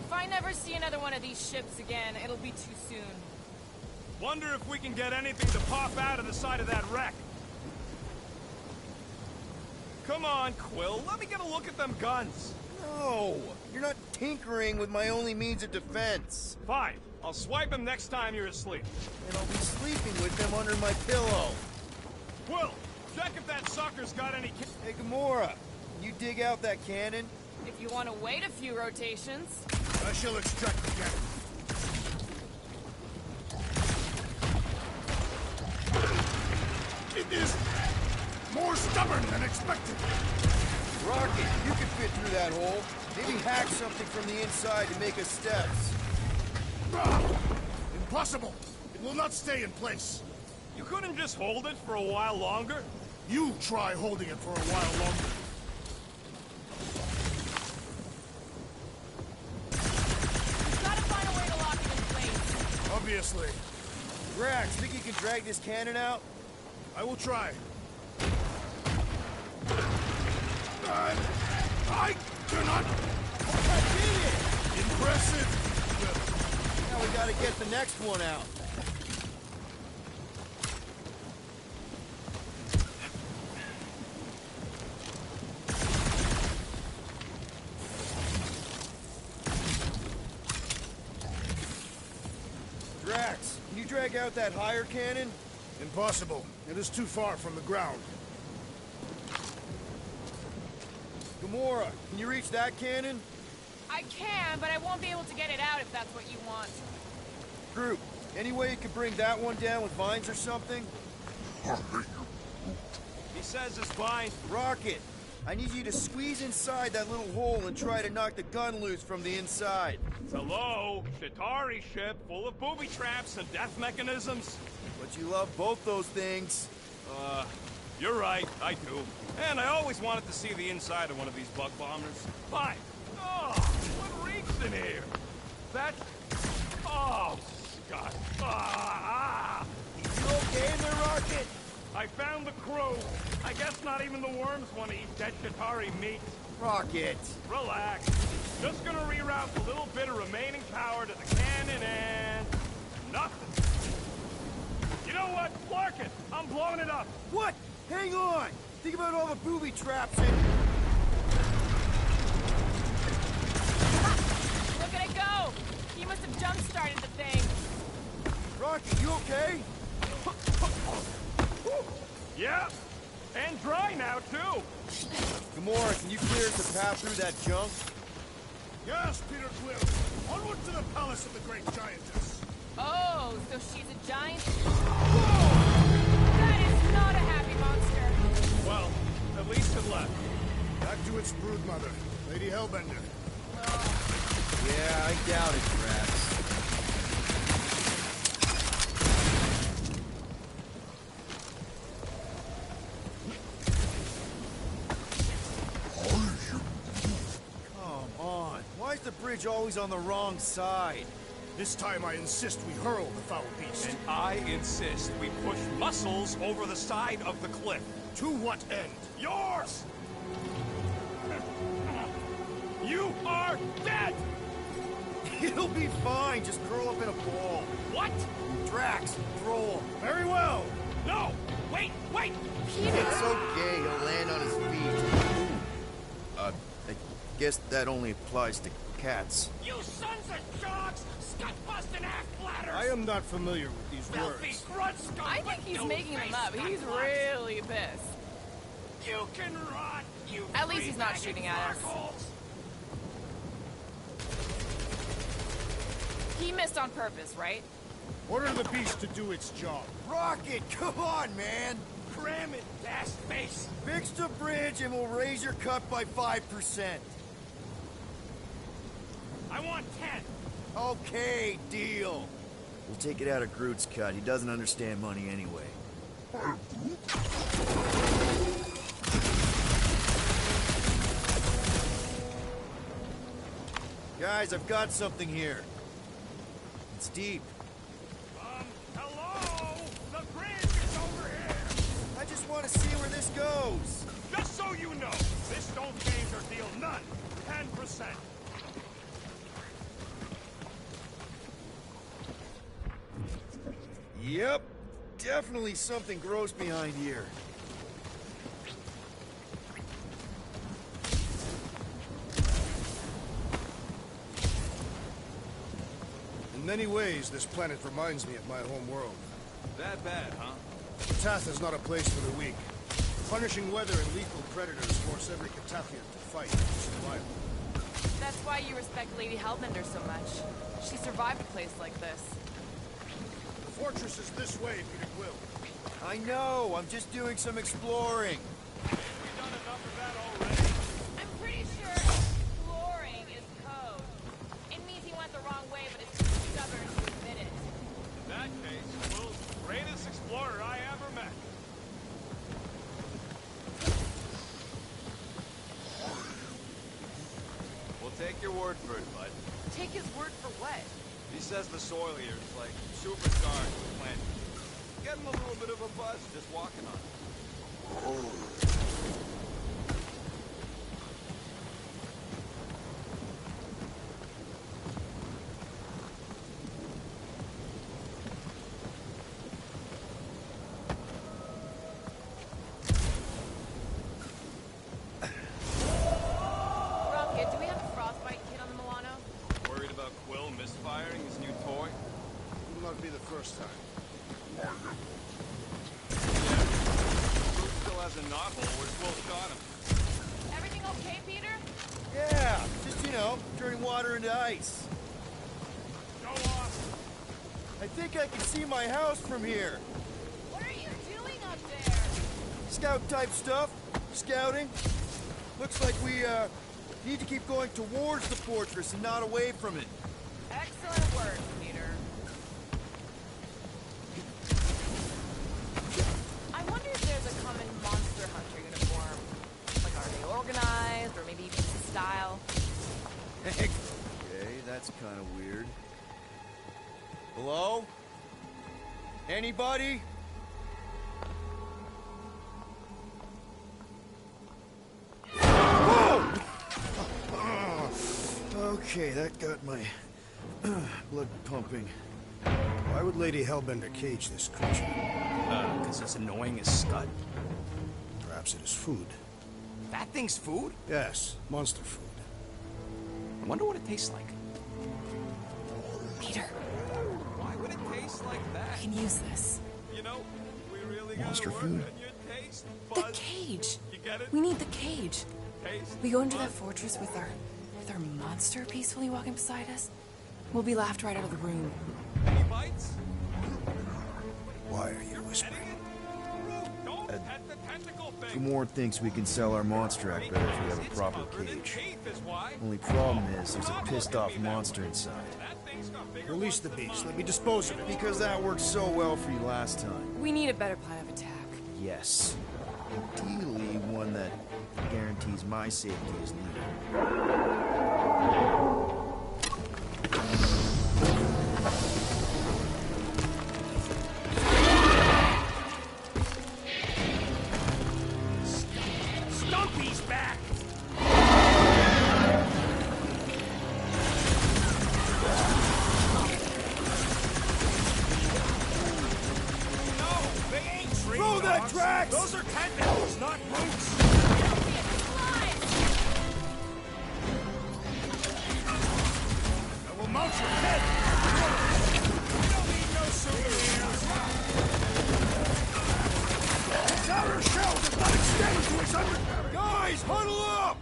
If I never see another one of these ships again, it'll be too soon. Wonder if we can get anything to pop out of the side of that wreck. Come on, Quill, let me get a look at them guns. No! You're not tinkering with my only means of defense. Fine, I'll swipe them next time you're asleep. And I'll be sleeping with them under my pillow. Quill, check if that sucker's got any... Hey, Gamora, can you dig out that cannon? If you want to wait a few rotations. I shall extract the cannon. It is more stubborn than expected. Rocket, you can fit through that hole. Maybe hack something from the inside to make us steps. Impossible. It will not stay in place. You couldn't just hold it for a while longer? You try holding it for a while longer. We've got to find a way to lock it in place. Obviously. Drax, think you can drag this cannon out? I will try. I cannot. I did it! Impressive. Now we gotta get the next one out. drag out that higher cannon? Impossible. It is too far from the ground. Gamora, can you reach that cannon? I can, but I won't be able to get it out if that's what you want. Groot, any way you could bring that one down with vines or something? He says it's fine. Rocket, I need you to squeeze inside that little hole and try to knock the gun loose from the inside. Hello, Chitauri ship full of booby traps and death mechanisms. But you love both those things. You're right, I do. And I always wanted to see the inside of one of these bug bombers. Fine. Oh, what reeks in here? That... Oh, God. You okay in there, Rocket? I found the crew. I guess not even the worms want to eat dead Chitauri meat. Rocket. Relax. Just gonna reroute the little bit of remaining power to the cannon and... nothing. You know what? Clark it! I'm blowing it up! What? Hang on! Think about all the booby traps and... Look at it go! He must have jump-started the thing. Rocket, you okay? Yeah, and dry now, too. Gamora, can you clear us a path through that junk? Yes, Peter Quill. Onward to the palace of the great giantess. Oh, so she's a giant? Whoa! That is not a happy monster. Well, at least it left. Back to its broodmother, Lady Hellbender. Yeah, I doubt it, Drax. Come on. Why is the bridge always on the wrong side? This time I insist we hurl the foul beast. And I insist we push muscles over the side of the cliff. To what end? Yours! You are dead! It'll be fine. Just curl up in a ball. What? Drax, roll. Very well. No! Wait! It's okay. He'll land on his feet. I guess that only applies to cats. You sons of dogs! Scut-busting ass-bladders! I am not familiar with these Filthy words. grunt scum! I think he's making them up. He's really pissed. You can rot, you At least he's not shooting at us. holes. He missed on purpose, right? Order the beast to do its job. Rocket, come on, man. Cram it, ass face! Fix the bridge and we'll raise your cut by 5%. I want 10! Okay, deal. We'll take it out of Groot's cut. He doesn't understand money anyway. Guys, I've got something here. It's deep. Hello? The bridge is over here! I just want to see where this goes. Just so you know, this don't change our deal none. 10%. Yep. Definitely something gross behind here. In many ways, this planet reminds me of my home world. That bad, huh? Katath is not a place for the weak. Punishing weather and lethal predators force every Katathian to fight for survival. That's why you respect Lady Hellbender so much. She survived a place like this. The fortress is this way, Peter Quill. I know. I'm just doing some exploring. We've done enough of that already. I'm pretty sure exploring is code. It means he went the wrong way, but is too stubborn to admit it. In that case, Will's the greatest explorer I ever met. We'll take your word for it, bud. Take his word for what? He says the soil here is like superstars with plants. Getting a little bit of a buzz just walking on it. Rocket, do we have a frostbite kit on the Milano? Worried about Quill misfiring his new toy? Will not be the first time. know, turning water into ice. Go off. I think I can see my house from here. What are you doing up there? Scout-type stuff. Scouting. Looks like we, need to keep going towards the fortress and not away from it. Excellent work, Peter. I wonder if there's a common monster hunter uniform. Like, are they organized, or maybe even style? Okay, that's kind of weird. Hello? Anybody? Whoa! Okay, that got my blood pumping. Why would Lady Hellbender cage this creature? Because it's annoying as scud. Perhaps it is food. That thing's food? Yes, monster food. I wonder what it tastes like. Peter, Why would it taste like I that? can use this. You know, we really Monster gotta work food? on your taste The buds. cage. You get it? We need the cage. Taste We go into that buds. fortress with our monster peacefully walking beside us. We'll be laughed right out of the room. Any bites? Why are you whispering? Don't pet the tentacle thing. Gamorrean thinks we can sell our monster act better if we have a It's proper covered in cage. teeth is why. Only problem is there's a pissed off monster inside. That thing's got bigger Release the ones than beast. mine. Let me dispose of it. Because that worked so well for you last time. We need a better plan of attack. Yes. Ideally, one that guarantees my safety is needed. Stumpy's back! No, they ain't tree Throw that dogs. tracks! Those are tentacles, not roots! I will mount your head! We don't need no souvenirs! Its outer shell does not extend to its undercarriage! Guys, huddle up!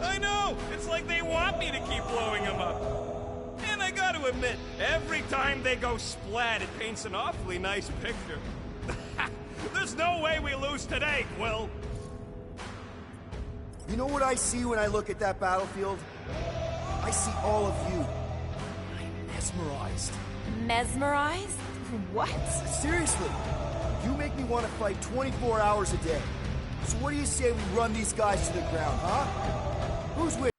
I know! It's like they want me to keep blowing them up. And I gotta admit, every time they go splat, it paints an awfully nice picture. There's no way we lose today, Quill. You know what I see when I look at that battlefield? I see all of you. I'm mesmerized. Mesmerized? What? Seriously, you make me want to fight 24 hours a day. So what do you say we run these guys to the ground, huh? Who's with?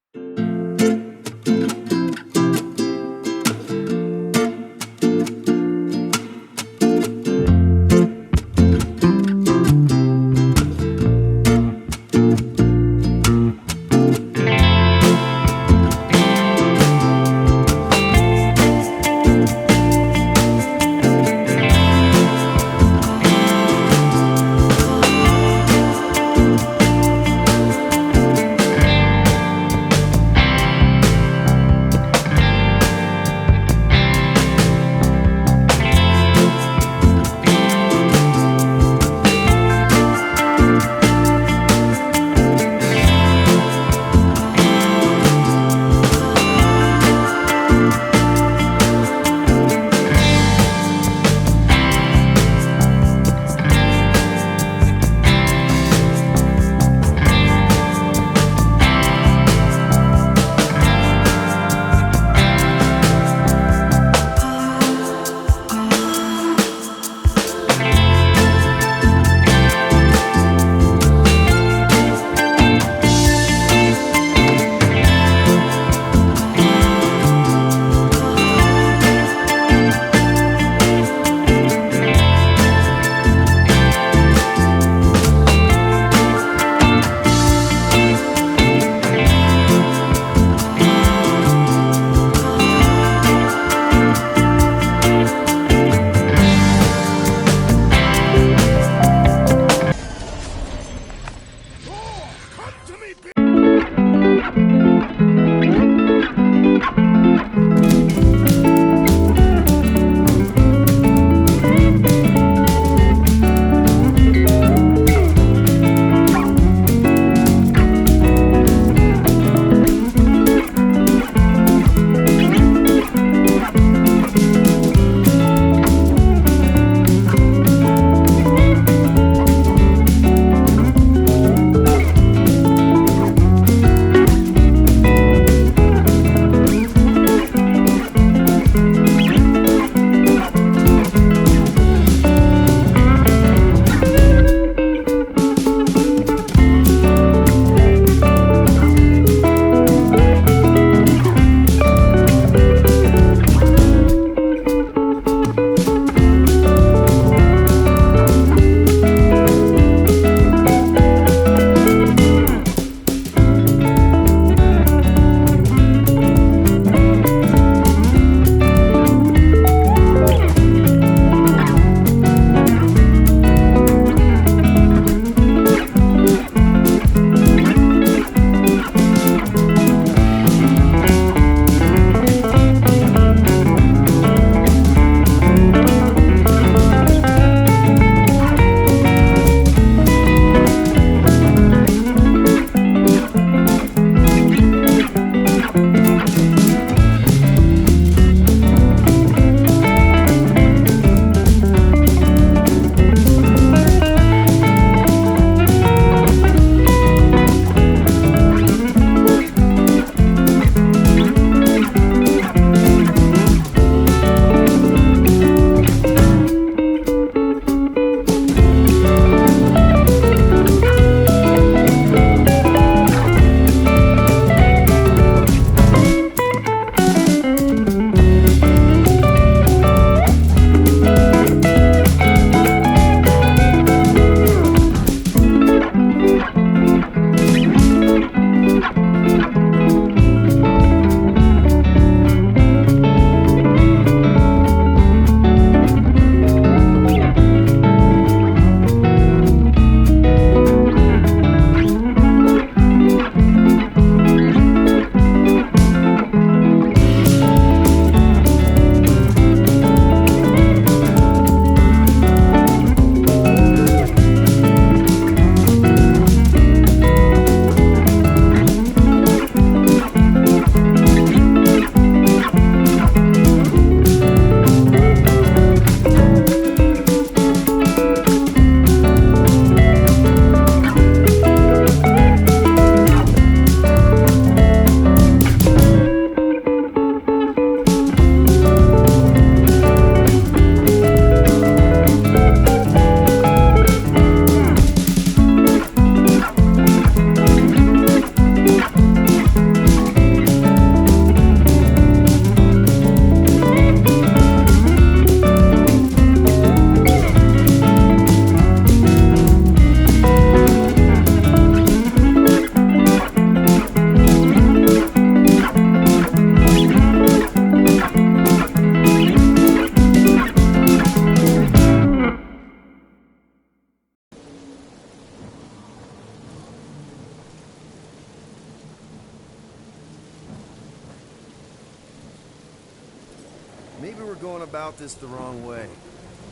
about this the wrong way.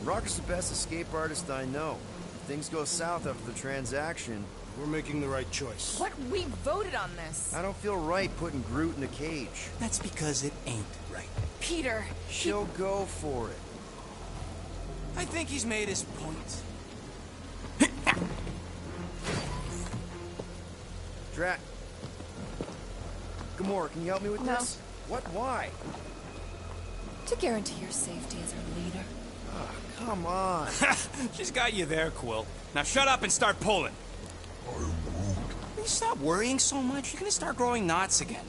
Rocker's the best escape artist I know. If things go south after the transaction... We're making the right choice. What? We voted on this. I don't feel right putting Groot in a cage. That's because it ain't right. Peter, She'll go for it. I think he's made his point. Drat. Gamora, can you help me with No. this? What? Why? to guarantee your safety as our leader. Oh, come on. She's got you there, Quill. Now shut up and start pulling. Will you stop worrying so much? You're gonna start growing knots again.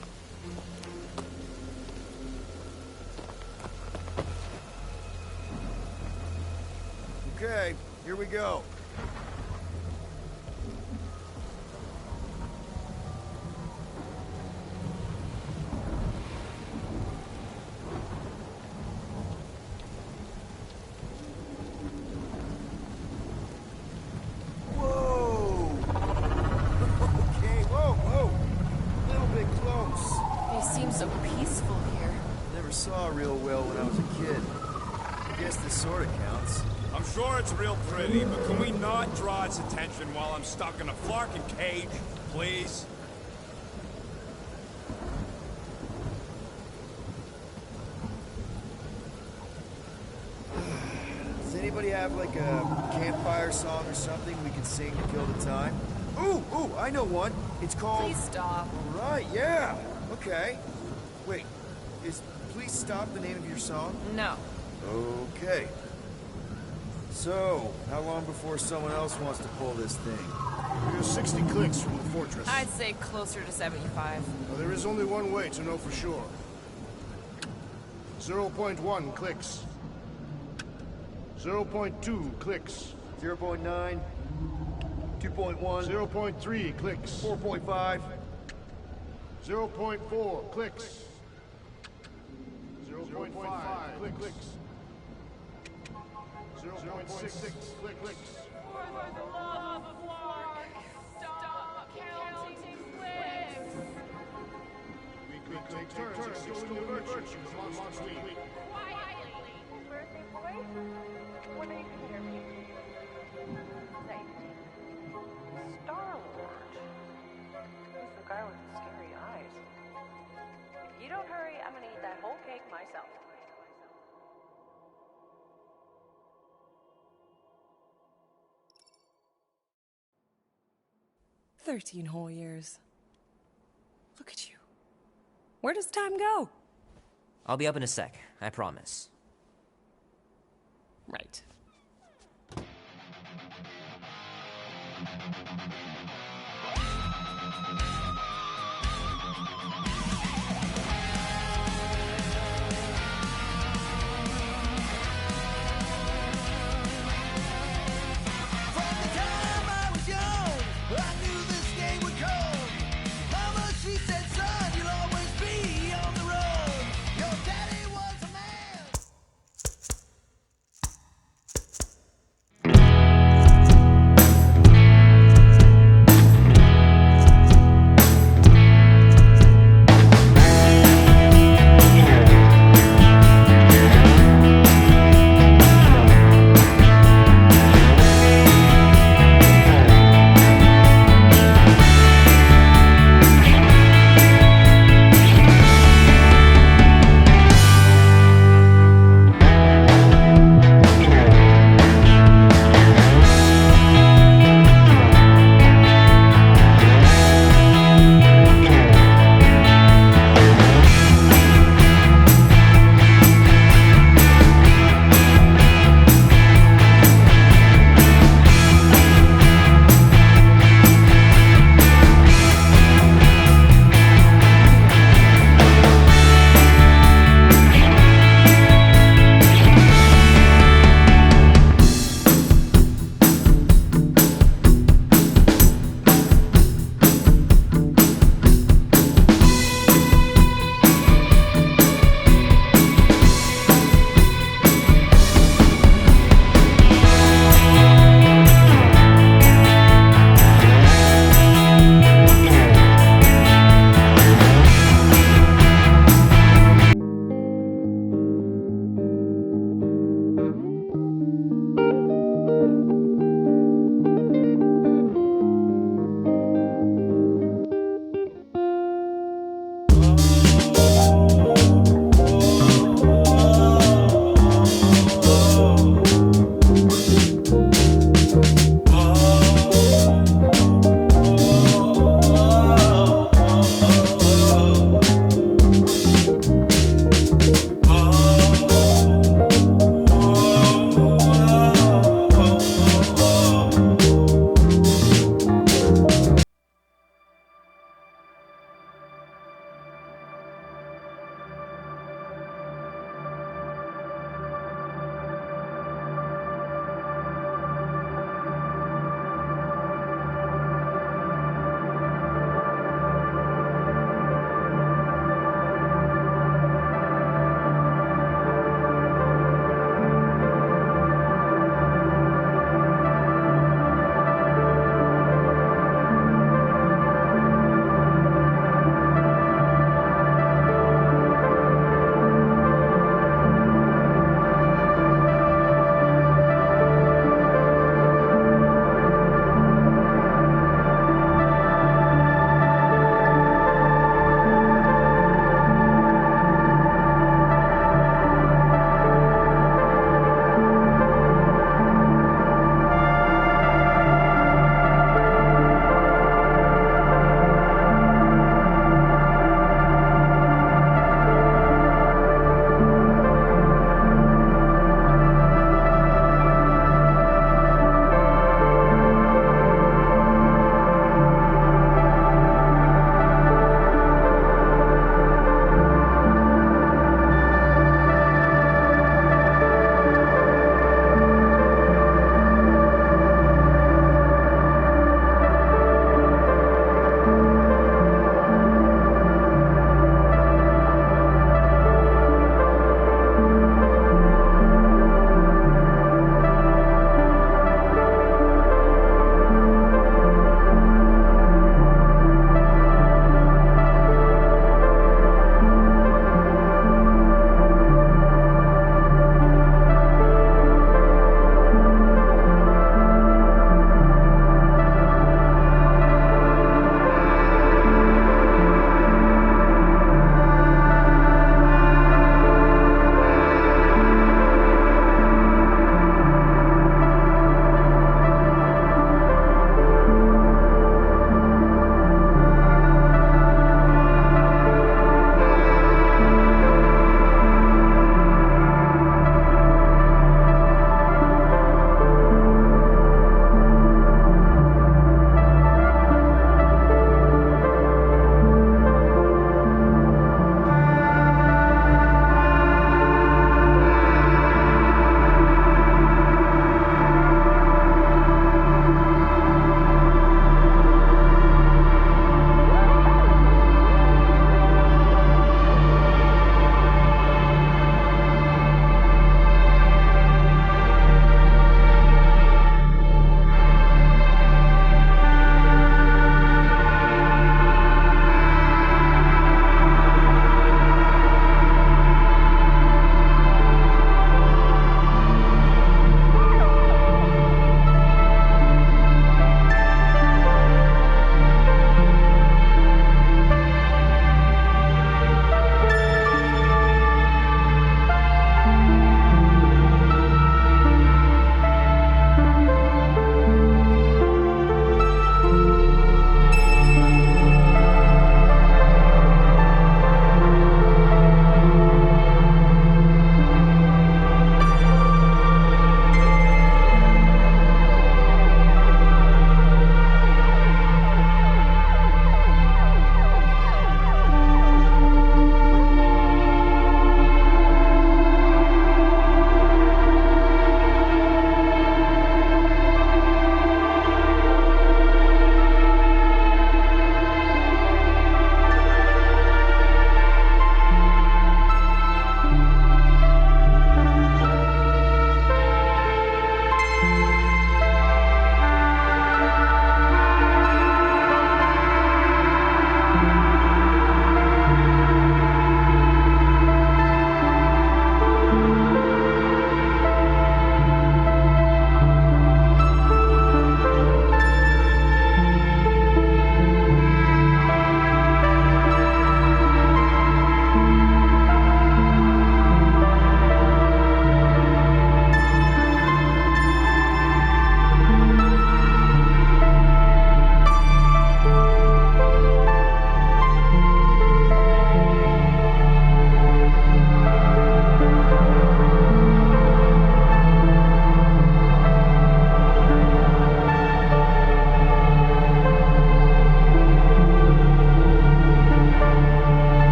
Okay, here we go. So peaceful here. Never saw real well when I was a kid. I guess this sort of counts. I'm sure it's real pretty, but can we not draw its attention while I'm stuck in a flarkin' cage, please? Does anybody have like a campfire song or something we can sing to kill the time? Ooh, I know one. It's called... Please stop. All right, yeah. Okay. Wait, is Please Stop the name of your song? No. Okay. So, how long before someone else wants to pull this thing? We're 60 clicks from the fortress. I'd say closer to 75. Well, there is only one way to know for sure. 0.1 clicks. 0.2 clicks. 0.9. 2.1. 0.3 clicks. 4.5. 0.4 clicks. 0.5 clicks. 0.6 clicks. For the love of Mark, stop counting clicks. We could take turns extolling the virtues of Monst's Week. Quietly. Birthday boy? What are you here me? Safety. Star-Lord. Who's the guy with the scary eyes? If you don't hurry, I'm gonna eat that whole cake myself. "13 whole years. Look at you. Where does time go?" I'll be up in a sec, I promise. Right.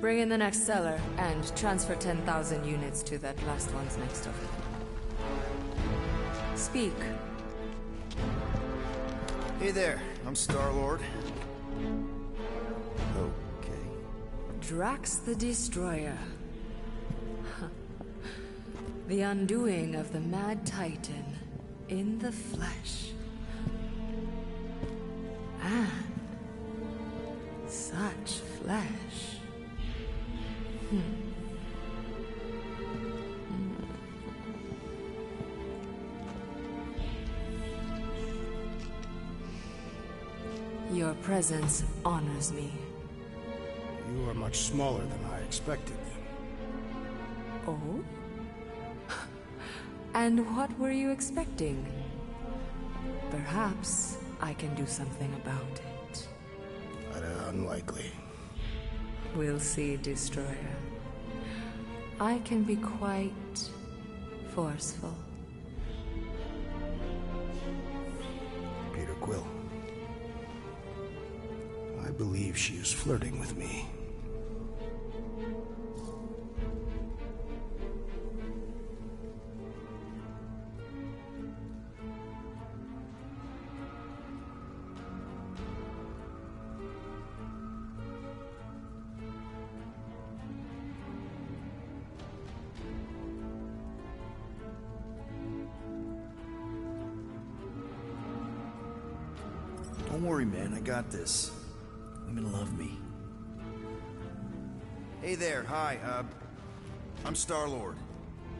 Bring in the next seller and transfer 10,000 units to that last one's next of it. Speak. Hey there, I'm Star-Lord. Okay. Drax the Destroyer. The undoing of the Mad Titan in the flesh. And such flesh. Your presence honors me. You are much smaller than I expected. Oh? And what were you expecting? Perhaps I can do something about it. Unlikely. We'll see, Destroyer. I can be quite forceful. Peter Quill. I believe she is flirting with me. Don't worry, man. I got this. Women love me. Hey there. Hi. I'm Star-Lord.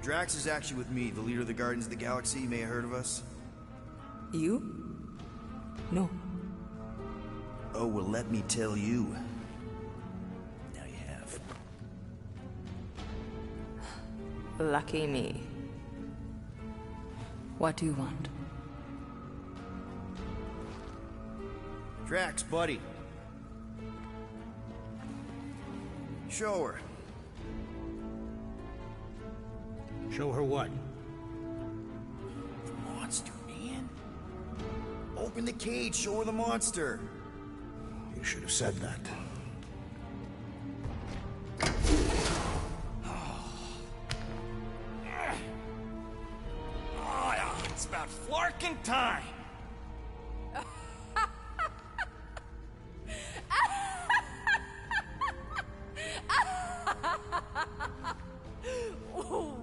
Drax is actually with me, the leader of the Guardians of the Galaxy. You may have heard of us. You? No. Oh, well, let me tell you. Now you have. Lucky me. What do you want? Drax, buddy. Show her. Show her what? The monster, man. Open the cage, show her the monster. You should have said that. Oh, it's about flarking time.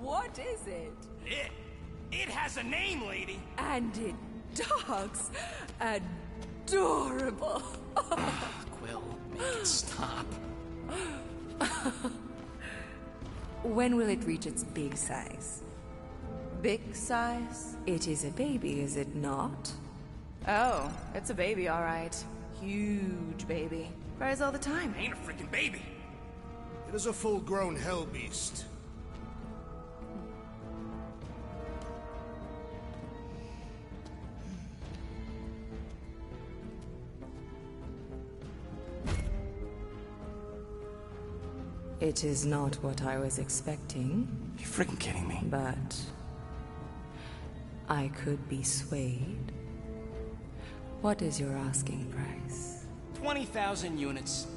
What is it? It has a name, lady. And it talks adorable. Quill, make it stop. When will it reach its big size? Big size? It is a baby, is it not? Oh, it's a baby, all right. Huge baby. Cries all the time. Ain't a freaking baby. It is a full-grown hell beast. It is not what I was expecting. You freaking kidding me? But I could be swayed. What is your asking price? 20,000 units.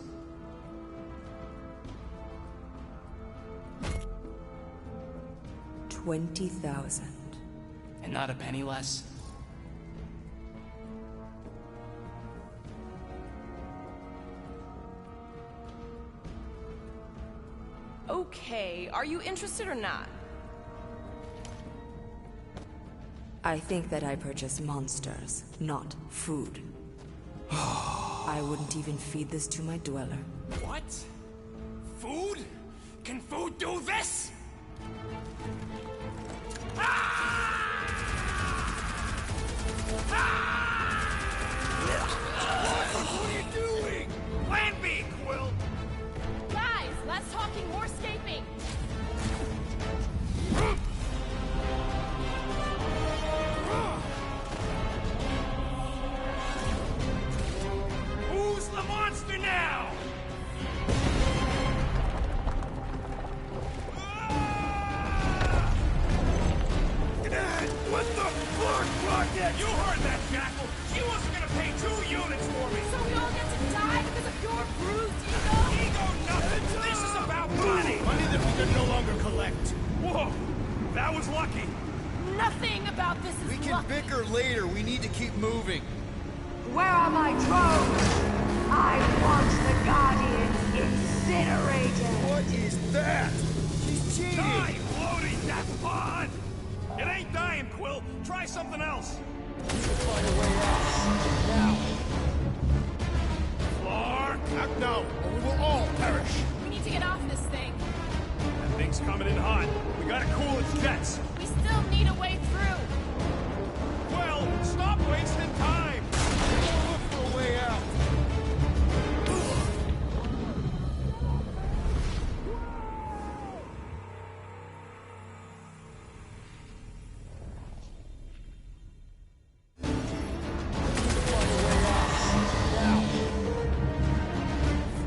20,000. And not a penny less? Okay, are you interested or not? I think that I purchase monsters, not food. I wouldn't even feed this to my dweller. What? Food? Can food do this? What are you doing? Plan B, Quill! Guys, less talking, more escaping. Who's the monster now? What the fuck, Rocket? You heard that, Jackal. She wasn't gonna pay 2 units for me. So we all get to die because of your bruised ego? Ego nothing. This is a lucky. Nothing about this is We can lucky. bicker later. We need to keep moving. Where are my drones? I want the Guardian incinerated. What is that? She's cheating. Die, loading that pod! It ain't dying, Quill. Try something else. Find a way out. Now. Clark! Act now, or we will all perish. We need to get off this thing. That thing's coming in hot. We gotta cool its jets. We still need a way through. Well, stop wasting time. We'll look for a way out.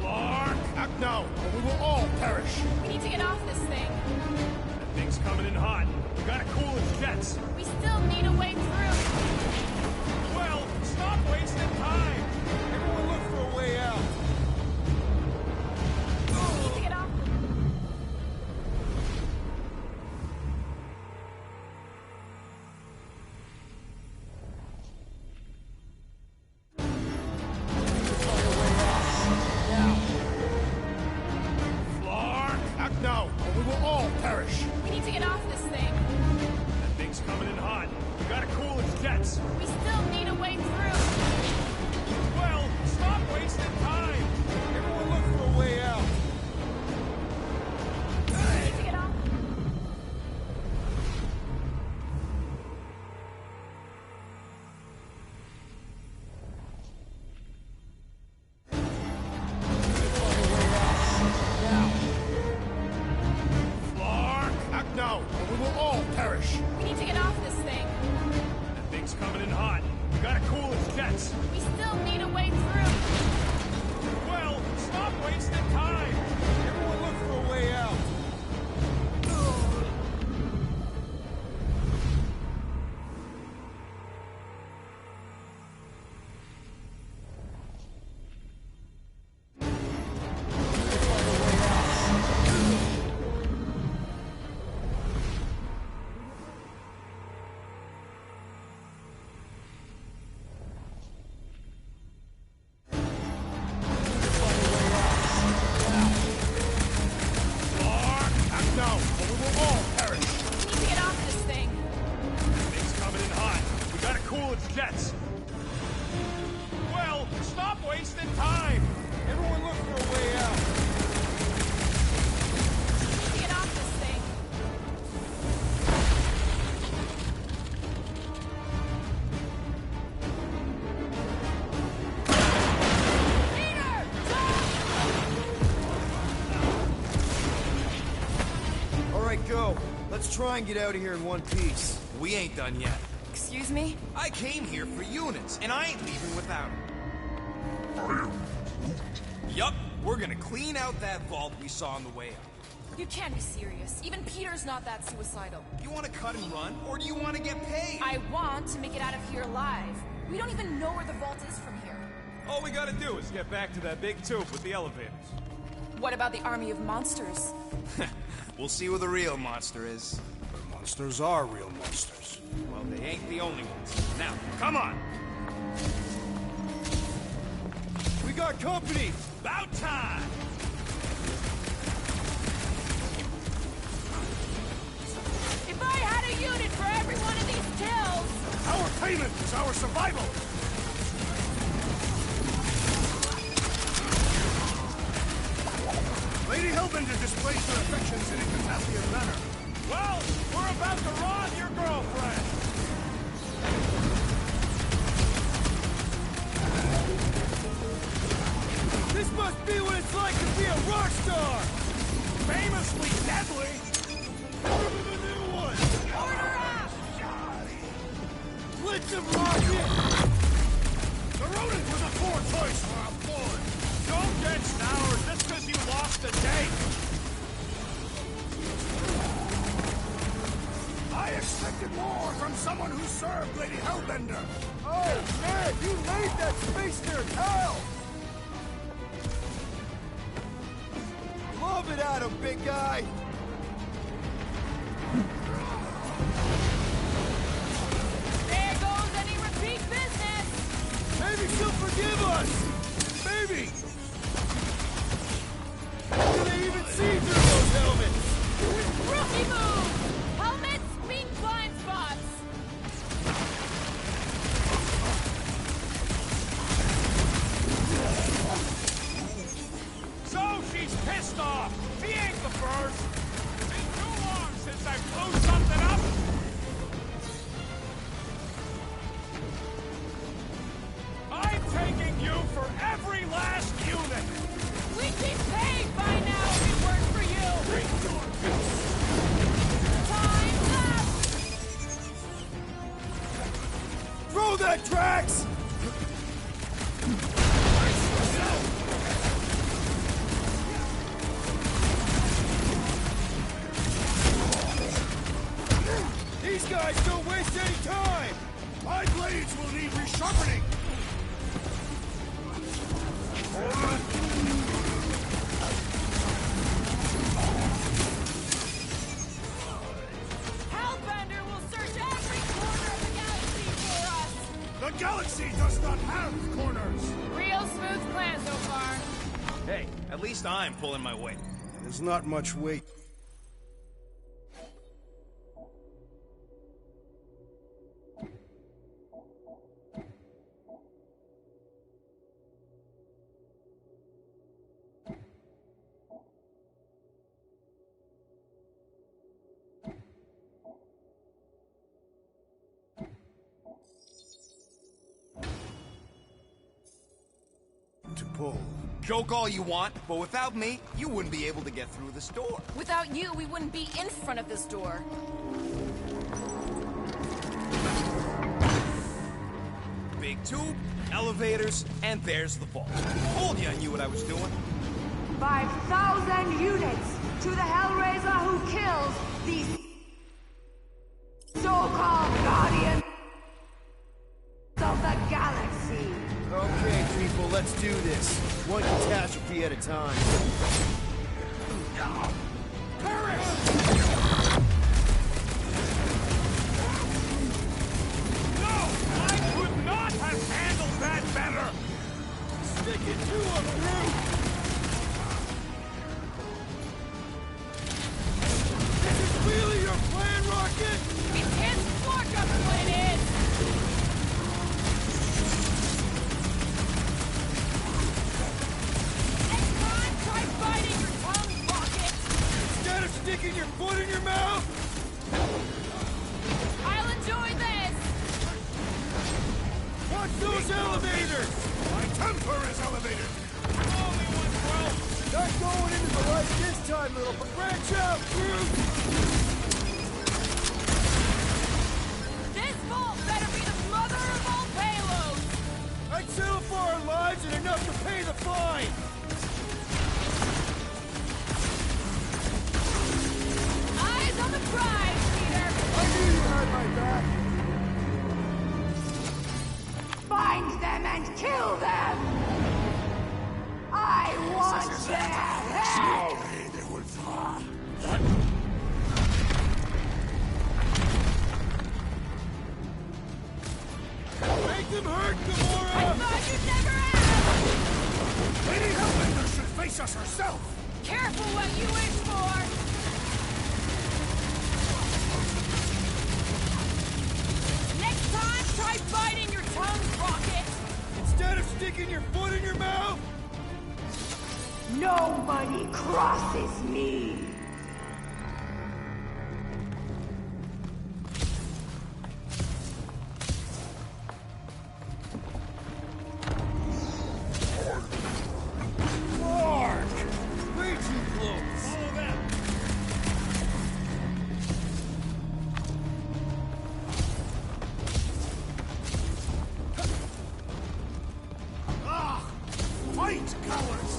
Clark! Act now, or we will all perish. We need to get off this thing. That thing's coming in hot. We gotta cool its jets. We still need a way through. Well, stop wasting time. Everyone look for a way out. We need to get off. Clark! Act now, or we will all perish. We need to get off this thing. That thing's coming in hot. We gotta cool its jets. We still need a way through. Well, stop wasting time. Everyone look for a way out. We need to get off. Clark! Act now, or we will all perish. We need to get off this thing. That thing's coming in hot. We gotta cool its jets. We still need a way through. Well, stop wasting time. Everyone look for a way out. Clark! Act now, or we will all perish. We need to get off this thing. That thing's coming in hot. We gotta cool its jets. Well, stop wasting time. Everyone look for a way out. We need to get off this thing. All right, go. Let's try and get out of here in one piece. We ain't done yet. Excuse me? I came here for units, and I ain't leaving without them. Yup, we're gonna clean out that vault we saw on the way up. You can't be serious. Even Peter's not that suicidal. You wanna cut and run, or do you wanna get paid? I want to make it out of here alive. We don't even know where the vault is from here. All we gotta do is get back to that big tube with the elevators. What about the army of monsters? We'll see who the real monster is. Monsters are real monsters. Well, they ain't the only ones. Now, come on! We got company. About time! If I had a unit for every one of these kills! Our payment is our survival. Lady Hellbender displays her affections in a Catasthian manner. Well, we're about to rob your girlfriend! This must be what it's like to be a rock star. Famously deadly! Order the new one. Order up! Blitz him, Rocket. The rodent was a poor choice for a boy. Don't get sour just because you lost a date! I expected more from someone who served Lady Hellbender. Oh, man, you laid that space near hell. Love it, Adam, big guy. Maybe! Do they even see through those helmets? Rookie move! Helmets mean blind spots! So she's pissed off! She ain't the first! Been too long since I blew something up! I'm taking you for every last unit! We'd be paid by now if it weren't for you! Time left! Throw that, Drax! These guys don't waste any time! My blades will need resharpening! Hellbender will search every corner of the galaxy for us! The galaxy does not have corners! Real smooth plan so far. Hey, at least I'm pulling my weight. There's not much weight. To pull. Joke all you want, but without me, you wouldn't be able to get through this door. Without you, we wouldn't be in front of this door. Big tube, elevators, and there's the vault. Told you I knew what I was doing. 5,000 units to the Hellraiser who kills these so-called guardians of the galaxy. Okay, people, let's do this. One catastrophe at a time. No! I could not have handled that better! Stick it to him, Groot! This is really your plan, Rocket? It can't fuck up what it is! Next time, try biting your tongue, Rocket! Instead of sticking your foot in your mouth? I'll enjoy this! Watch those elevators! My temper is elevated! Only one well. Not going into the light this time, little, but branch out, Groot! This vault better be the mother of all payloads! I'd settle for our lives and enough to pay the fine! Eyes on the prize, Peter! I knew you had my back! Find them and kill them! I want their head! Make them hurt, I Gamora! thought you'd never ask! Lady Hellbender should face us herself! Careful what you wish for! Next time, try biting your tongue, Rocket! Instead of sticking your foot in your mouth? Nobody crosses me! Mark! Way too close! Follow them. Ah! Fight, cowards!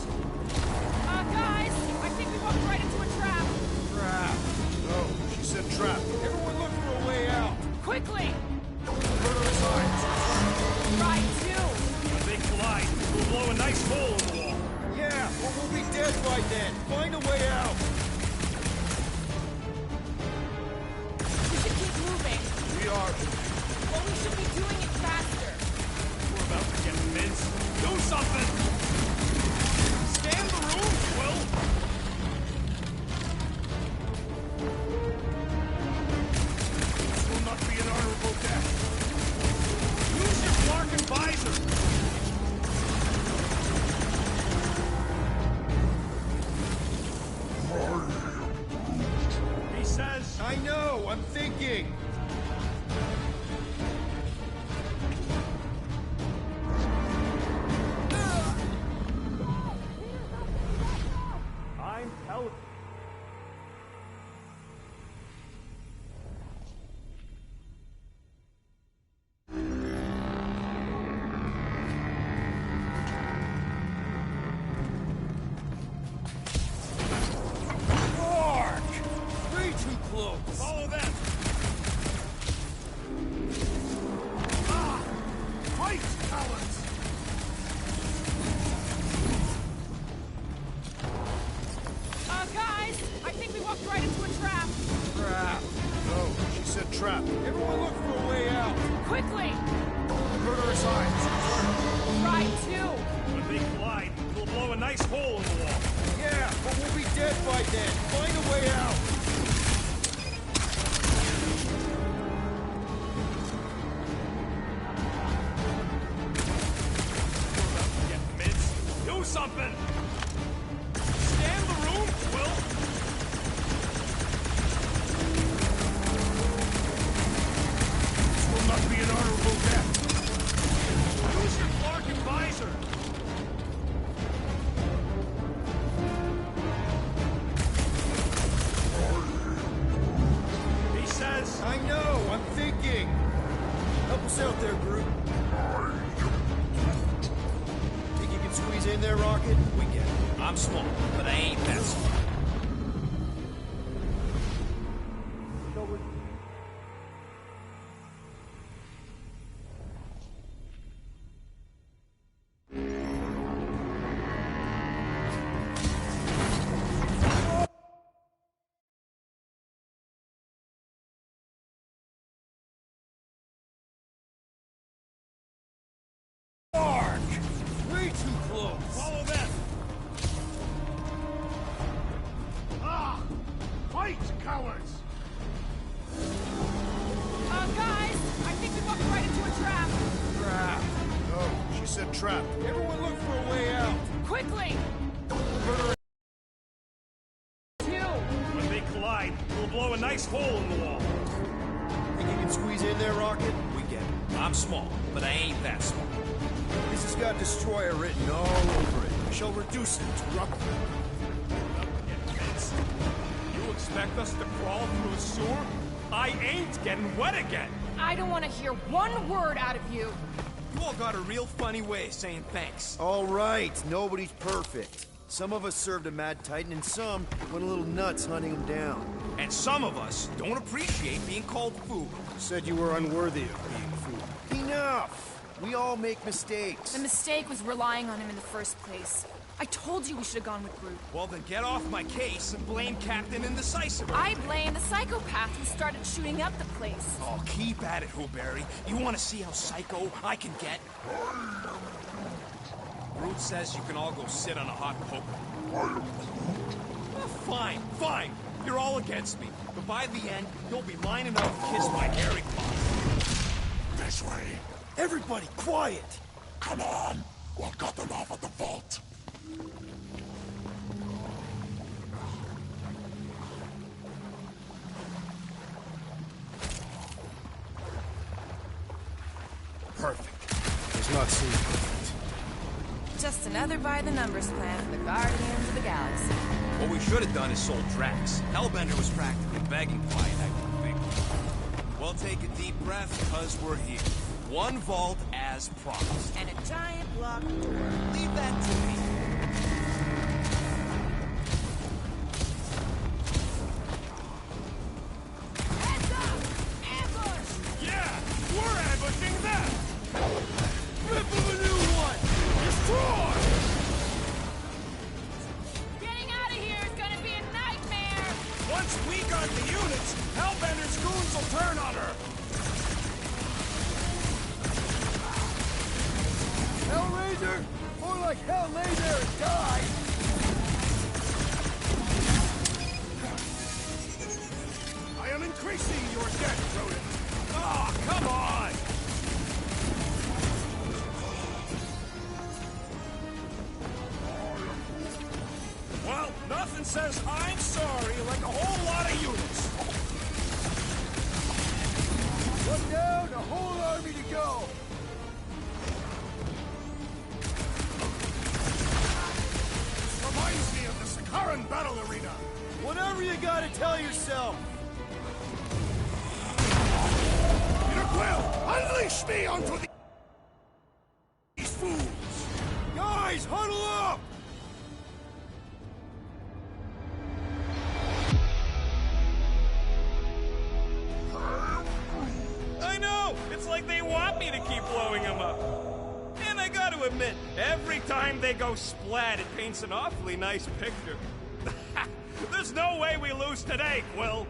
Guys, I think we walked right into a trap. Trap. No, she said trap. Everyone look for a way out. Quickly! Signs. Right, too! When they collide, we'll blow a nice hole in the wall. Yeah, or we'll be dead by then. Find a way out. We should keep moving. We are. Well, we should be doing it faster. We're about to get minced. Do something! I'm thinking. I'm Hell... Mark! Way too close. Follow them! Ah! Fight, cowards! Guys, I think we walked right into a trap. Trap. No, she said trap. Everyone look for a way out. Quickly! Murderous eyes. Try to. When they collide, it'll blow a nice hole in the wall. Yeah, but we'll be dead by then. Find a way out. Get mids. Do something! Scan the room, Will! This will not be an honorable death. Use your Clark advisor! He says... I know, I'm thinking. Help us out there, Groot. Think you can squeeze in there, Rocket? We get it. I'm small, but I ain't that small. Mark! Way too close. Follow them! Ah! Fight, cowards! Guys, I think we walked right into a trap. Trap. No, she said trap. Everyone look for a way out. Quickly! Two. When they collide, it'll blow a nice hole in the wall. Think you can squeeze in there, Rocket? We get it. I'm small, but I ain't that small. This has got Destroyer written all over it. I shall reduce it to rubber. Get mids. You expect us to crawl through a sewer? I ain't getting wet again! I don't want to hear one word out of you. You all got a real funny way of saying thanks. All right, nobody's perfect. Some of us served a Mad Titan, and some went a little nuts hunting him down. And some of us don't appreciate being called food. Said you were unworthy of being food. Enough! We all make mistakes. The mistake was relying on him in the first place. I told you we should have gone with Groot. Well, then get off my case and blame Captain Indecisive. I blame the psychopath who started shooting up the place. Oh, keep at it, Huberry. You want to see how psycho I can get? Groot says you can all go sit on a hot poker. Well, fine, fine. You're all against me. But by the end, you'll be lining up to kiss my hairy claw. This way. Everybody, quiet! Come on. We'll cut them off at the vault. Perfect. Does not seem perfect. Just another by-the-numbers plan for the Guardians of the Galaxy. What we should have done is sold Drax. Hellbender was practically begging for my big. Well, take a deep breath, because we're here. One vault as promised. And a giant block door. Leave that to me. Heads up! Ambush! Yeah! We're ambushing them! Rip of a new one! Destroy! Getting out of here is gonna be a nightmare! Once we got the units, Hellbender's goons will turn on her! Hellraiser? More like Hellraiser, die! I am increasing your debt, rodent! Ah, come on! Well, nothing says I'm sorry like a whole lot of units. Unleash me onto these fools! Guys, huddle up! I know! It's like they want me to keep blowing them up. And I gotta admit, every time they go splat, it paints an awfully nice picture. There's no way we lose today, Quill.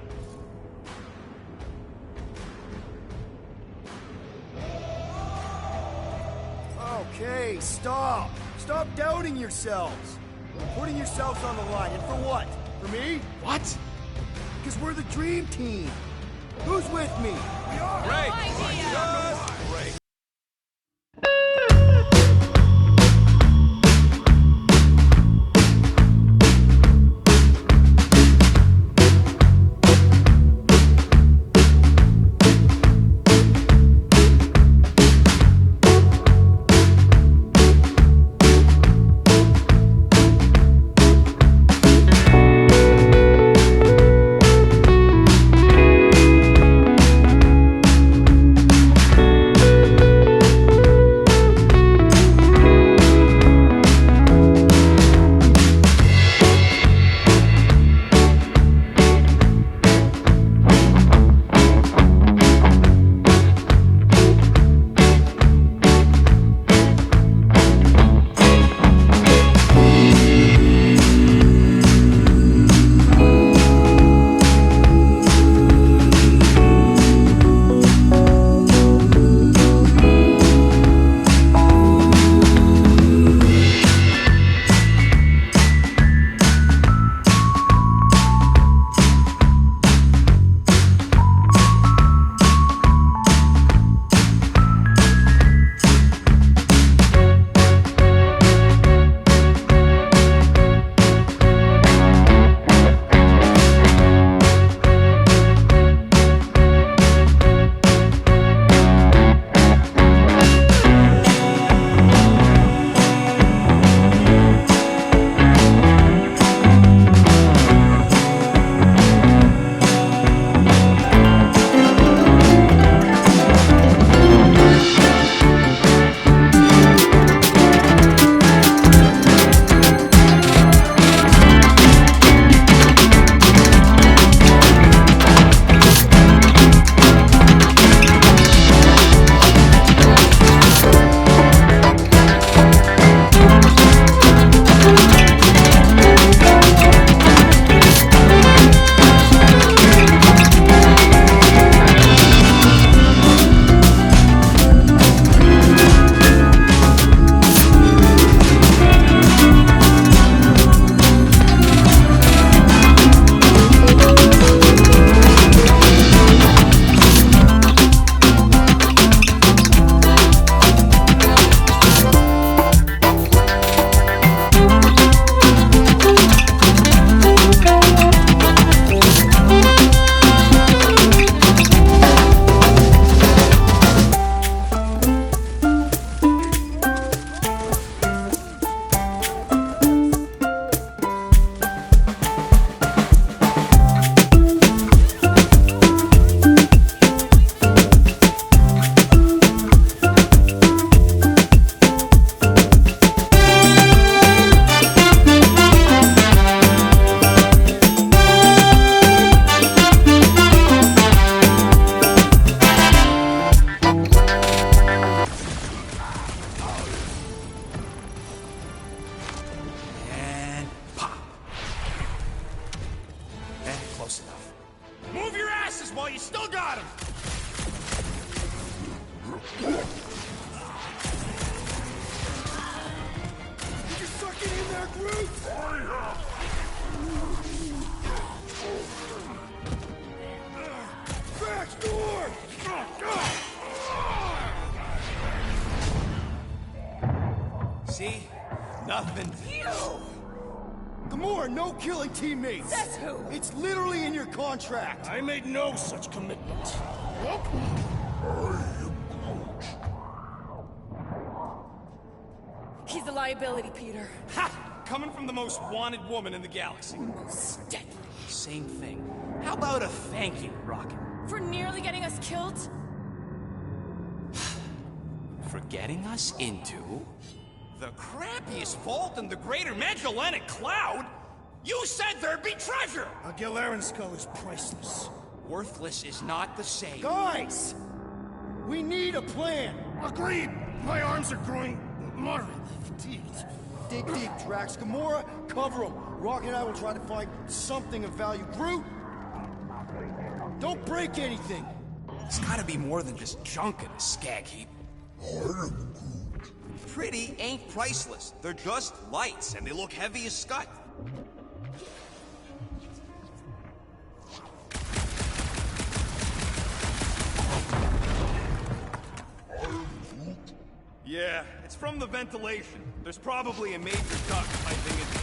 Okay, stop. Stop doubting yourselves. You're putting yourselves on the line, and for what? For me? What? Because we're the dream team. Who's with me? We are! Great! Just Great! while you still got him! Did you suck it in there, Groot? Back door! See? Nothing. Gamora, no killing teammates! Says who? It's literally in your contract! I made no such commitment. Nope. He's a liability, Peter. Ha! Coming from the most wanted woman in the galaxy. Most deadly. Same thing. How about a thank you, Rocket? For nearly getting us killed? for getting us into the crappiest vault in the greater Magellanic Cloud? You said there'd be treasure! A Gilaren skull is priceless. Worthless is not the same. Guys! We need a plan! Agreed! My arms are growing moderately fatigued. Dig deep, Drax. Gamora, cover him. Rock and I will try to find something of value. Groot! Don't break anything! It's gotta be more than just junk in a skag heap. Pretty ain't priceless. They're just lights, and they look heavy as scut. Yeah, it's from the ventilation. There's probably a major duct piping into...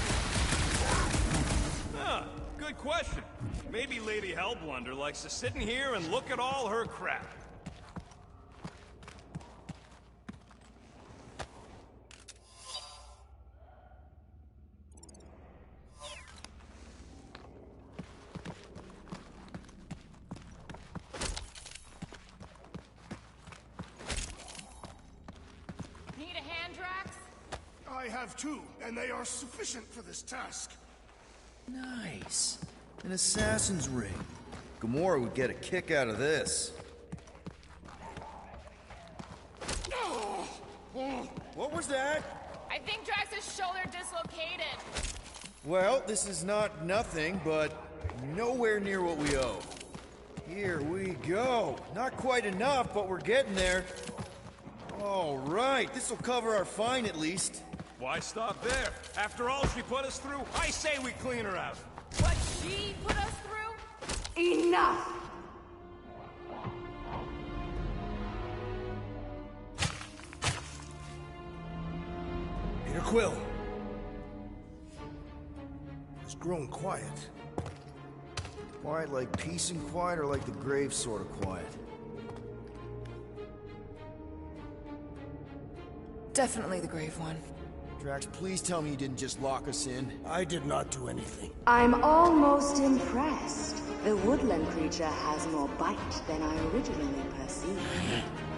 Huh, good question. Maybe Lady Hellbender likes to sit in here and look at all her crap. Need a hand, Drax? I have two, and they are sufficient for this task. Nice. An assassin's ring. Gamora would get a kick out of this. What was that? I think Drax's shoulder dislocated. Well, this is not nothing, but nowhere near what we owe. Here we go. Not quite enough, but we're getting there. All right, this'll cover our fine at least. Why stop there? After all she put us through, I say we clean her out. What she put us through? Enough! Peter Quill. It's grown quiet. Quiet like peace and quiet, or like the grave sort of quiet? Definitely the grave one. Drax, please tell me you didn't just lock us in. I did not do anything. I'm almost impressed. The woodland creature has more bite than I originally perceived.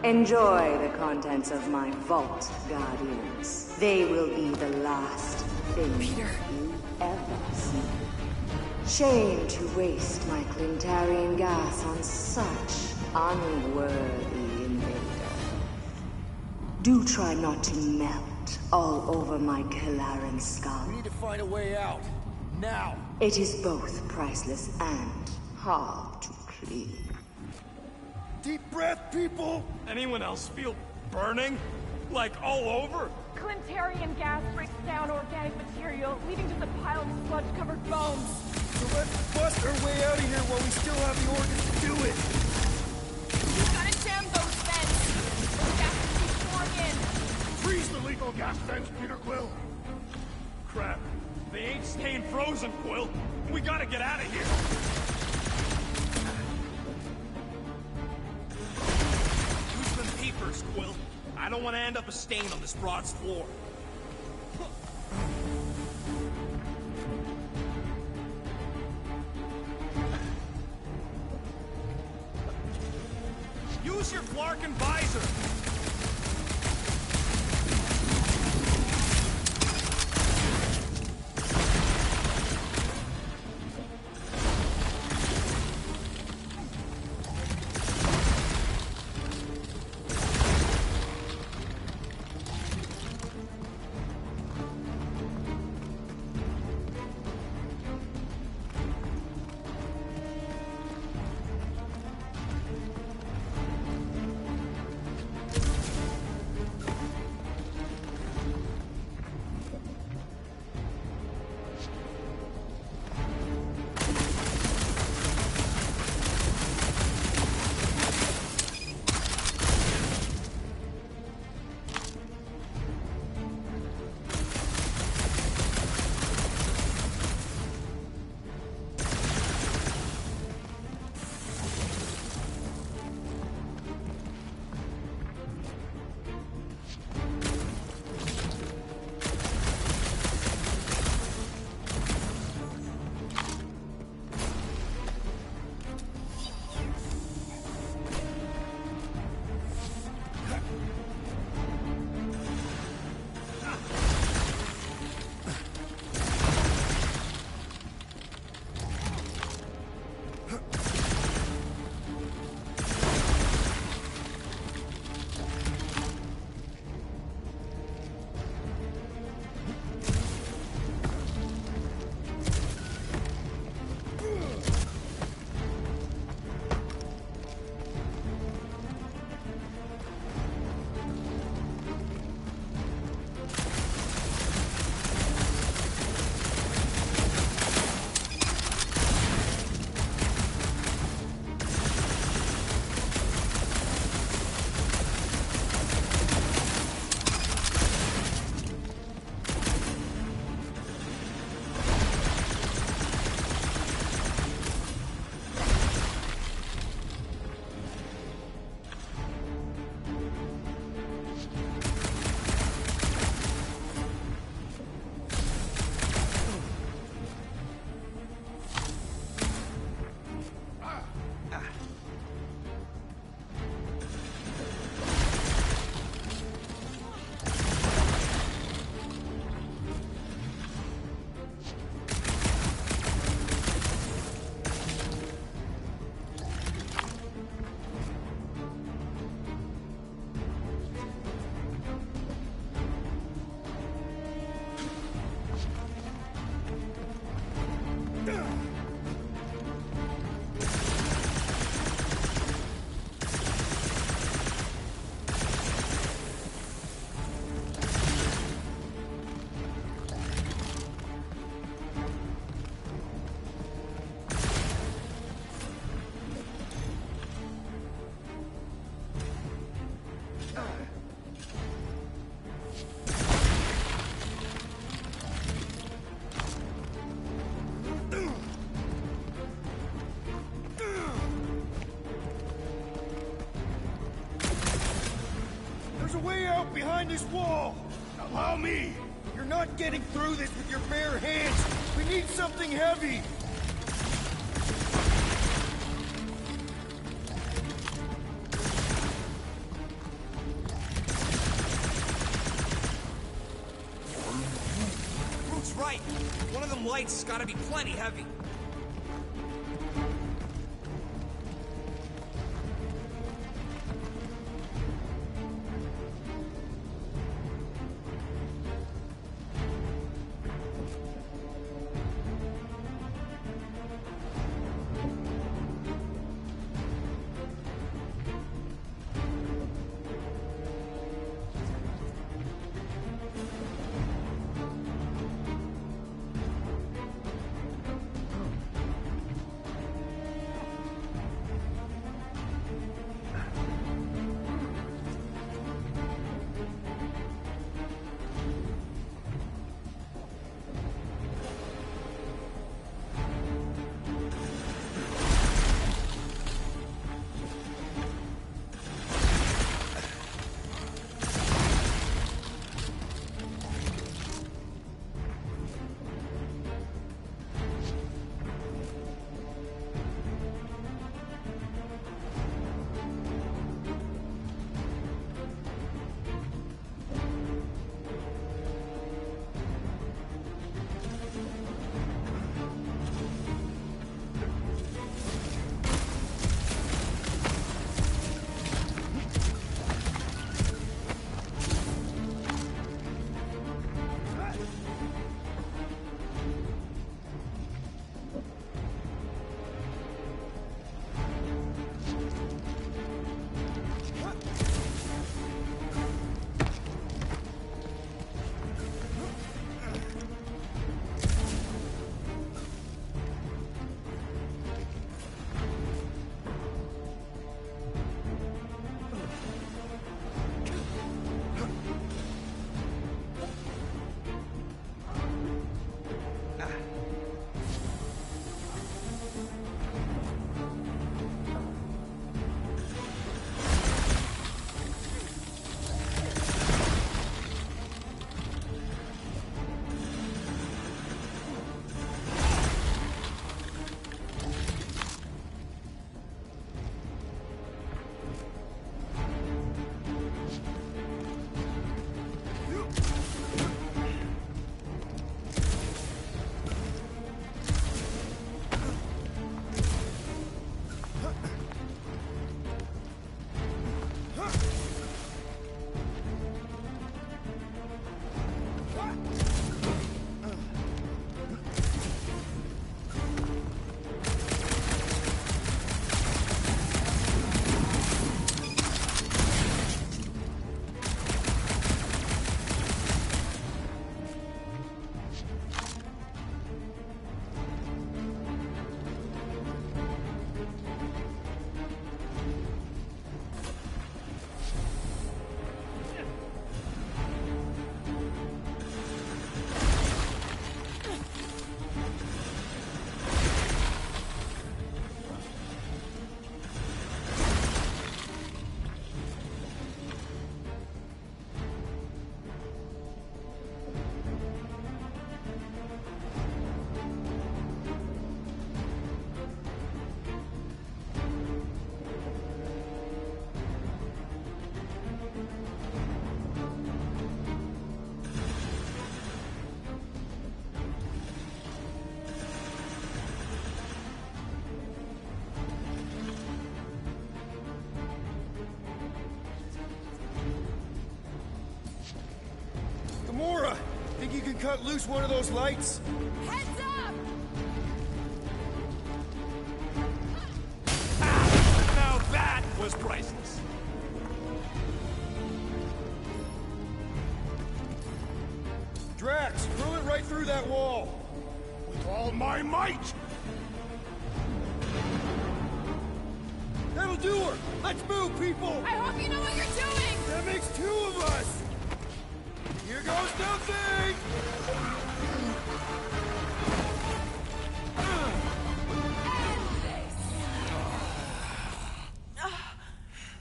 Enjoy the contents of my vault, Guardians. They will be the last thing you ever see. Shame to waste my Clintarian gas on such unworthy invader. Do try not to melt all over my Gilaren skull. We need to find a way out. Now! It is both priceless and hard to clean. Deep breath, people! Anyone else feel burning? Like all over? Clintarian gas breaks down organic material, leading to the pile of sludge-covered bones. So let's bust our way out of here while we still have the organs to do it! You gotta jam those vents! Those gases keep pouring in! Freeze the legal gas vents, Peter Quill! Crap. They ain't staying frozen, Quill. We gotta get out of here. Use them papers, Quill. I don't want to end up a stain on this broad's floor. Use your Flarkin visor! a way out behind this wall! Allow me! You're not getting through this with your bare hands! We need something heavy! Root's right. One of them lights has gotta be plenty heavy. Think you can cut loose one of those lights? Heads up! Now that was priceless. Drax, throw it right through that wall. With all my might! That'll do her! Let's move, people! I hope you know what you're doing! That makes two of us! Here goes nothing!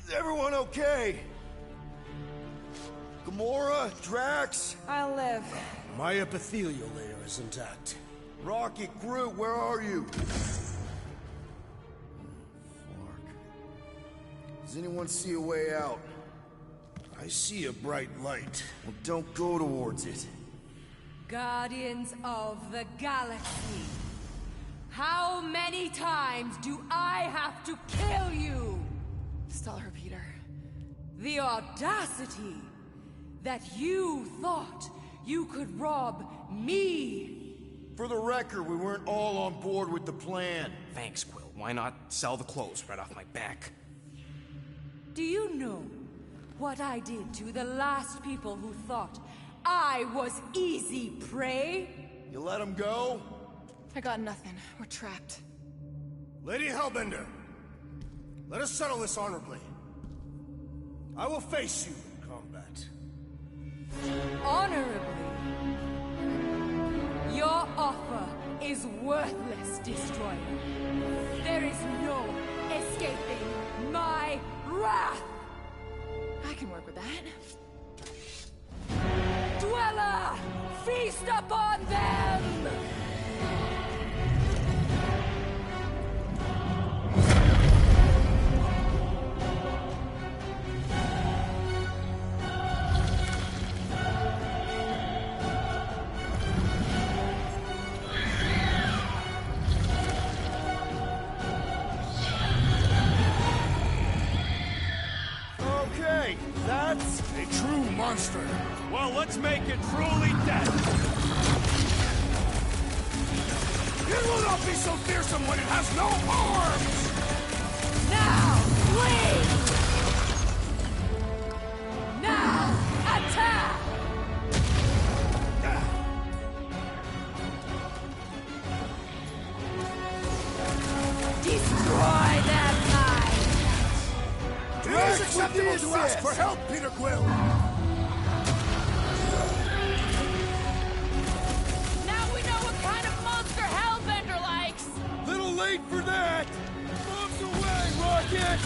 Is everyone okay? Gamora, Drax. I'll live. My epithelial layer is intact. Rocket, Groot, where are you? Does anyone see a way out? I see a bright light. Well, don't go towards it. Guardians of the Galaxy. How many times do I have to kill you? Stall her, Peter. The audacity that you thought you could rob me. For the record, we weren't all on board with the plan. Thanks, Quill. Why not sell the clothes right off my back? Do you know what I did to the last people who thought I was easy prey? You let him go? I got nothing. We're trapped. Lady Hellbender, let us settle this honorably. I will face you in combat. Honorably? Your offer is worthless, Destroyer. There is no escaping my wrath! I can work with that. Dweller! Feast upon them! Okay, that's a true monster. Well, let's make it truly dead. It will not be so fearsome when it has no arms! Now, flee! Now, attack! Destroy their minds! It is acceptable to ask for help, Peter Quill! Now we know what kind of monster Hellbender likes! Little late for that! Bombs away, Rocket!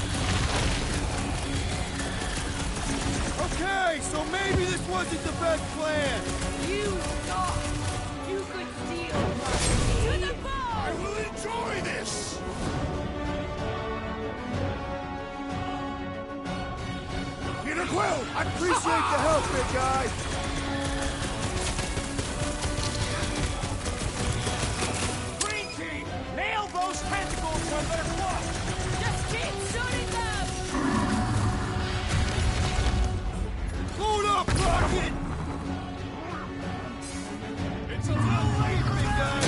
Okay, so maybe this wasn't the best plan. You thought you could steal from me? To the ball! I will enjoy this! Peter Quill! I appreciate the help, big guy. Green team, nail those tentacles when they're close. Just keep shooting them! Load up, Rocket! It's a little late, big guy.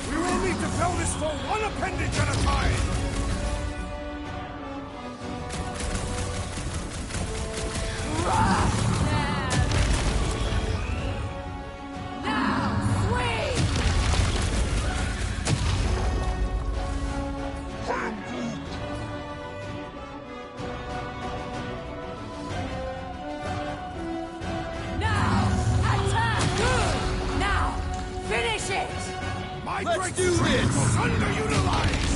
We will need to fell this foe one appendage at a time! Let's do this! Underutilized!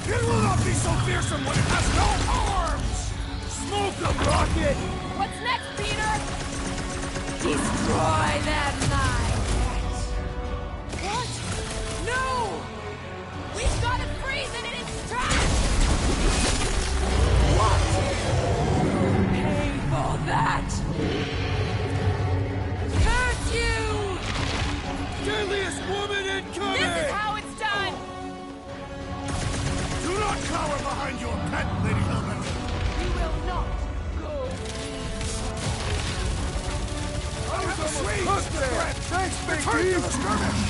It will not be so fearsome when it has no arms! Smoke them, Rocket! What's next, Peter? Destroy their minds! What? No! We've got to freeze it in its tracks! What? Pay for that! Curse you! Deadliest woman incoming! This is how it's done! Do not cower behind your pet, Lady Hellbender! We will not go. I have a sweet threat! Thanks, big Return to the dude. skirmish!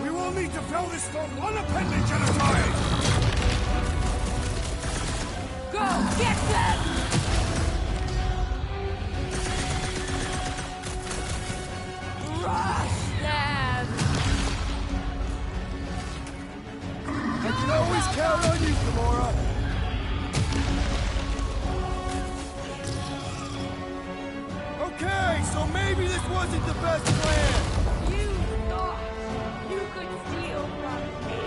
We will need to fell this foe one appendage at a time! Go get them! Rush them! I can always count on you, Gamora. Okay, so maybe this wasn't the best plan. You thought you could steal from me?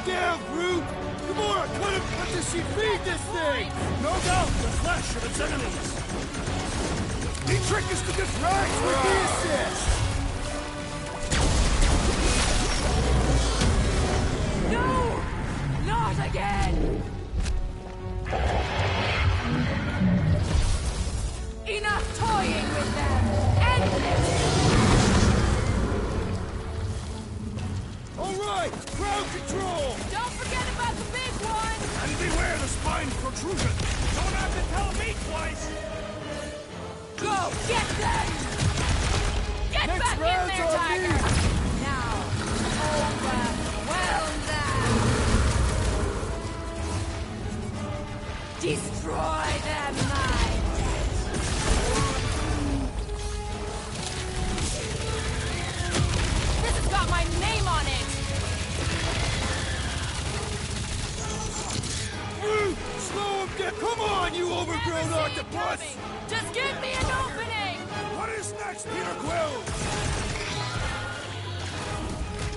down, Groot! Gamora, cut him until she feed this thing! No doubt the flesh of its enemies. The trick is to get rags with the assist! No! Not again! Enough toying with them! End this! Alright! Ground control! Don't forget about the big one! And beware the spine protrusion. Don't have to tell me twice. Go! Get them! Get Next back in round's there, on Tiger! me. Now, overwhelm them! Destroy them, my pets! This has got my name on it! Groot! Slow him down! Come on, you overgrown octopus! Just give me an opening! What is next, Peter Quill?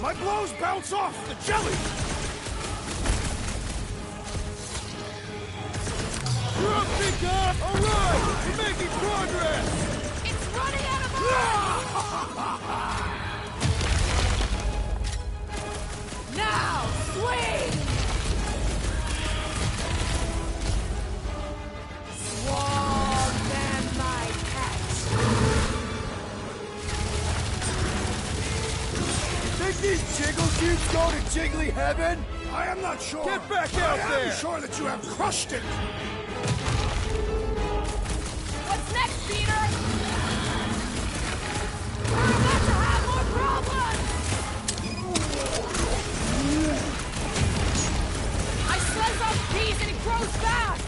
My blows bounce off the jelly. You're up, big guy! Alright! We're making progress! It's running out of arms! Now, swing! Swarm them, my pets! Think these jiggle cubes go to jiggly heaven? I am not sure. Get back out I there! am sure that you have crushed it. What's next, Peter? We're about to have more problems! I slice off peas and it grows back!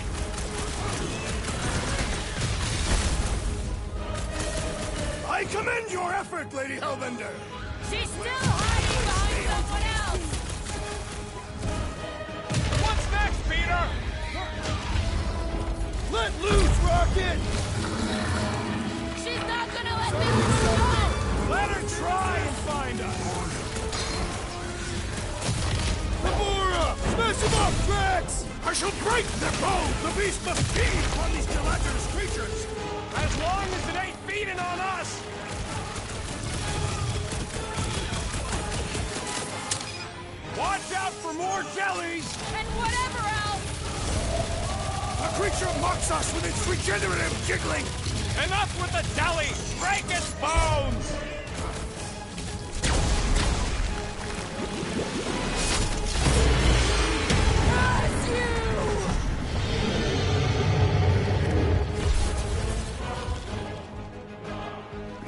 I commend your effort, Lady Hellbender. She's still hiding behind someone else! What's next, Peter? Let loose, Rocket! She's not gonna let this one go! Let her try and find us. Gamora! Smash him up, Drax! I shall break their bones. The beast must feed upon these gelatinous creatures. As long as it ain't feeding on us. Watch out for more jellies! And whatever else! A creature mocks us with its regenerative jiggling! Enough with the jelly! Break its bones! Curse you!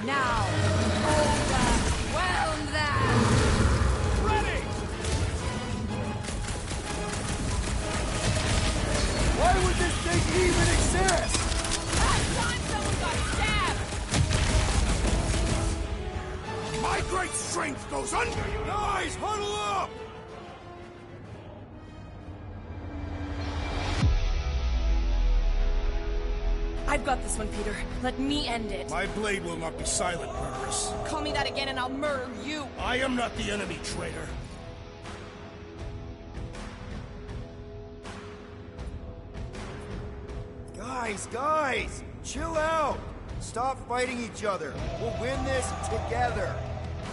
Now, overwhelm them! Ready! Why would this thing even exist? Last time someone got stabbed! My great strength goes under you! Guys, huddle up! I've got this one, Peter. Let me end it. My blade will not be silent, murderess. Call me that again and I'll murder you. I am not the enemy, traitor. Guys! Chill out! Stop fighting each other. We'll win this together.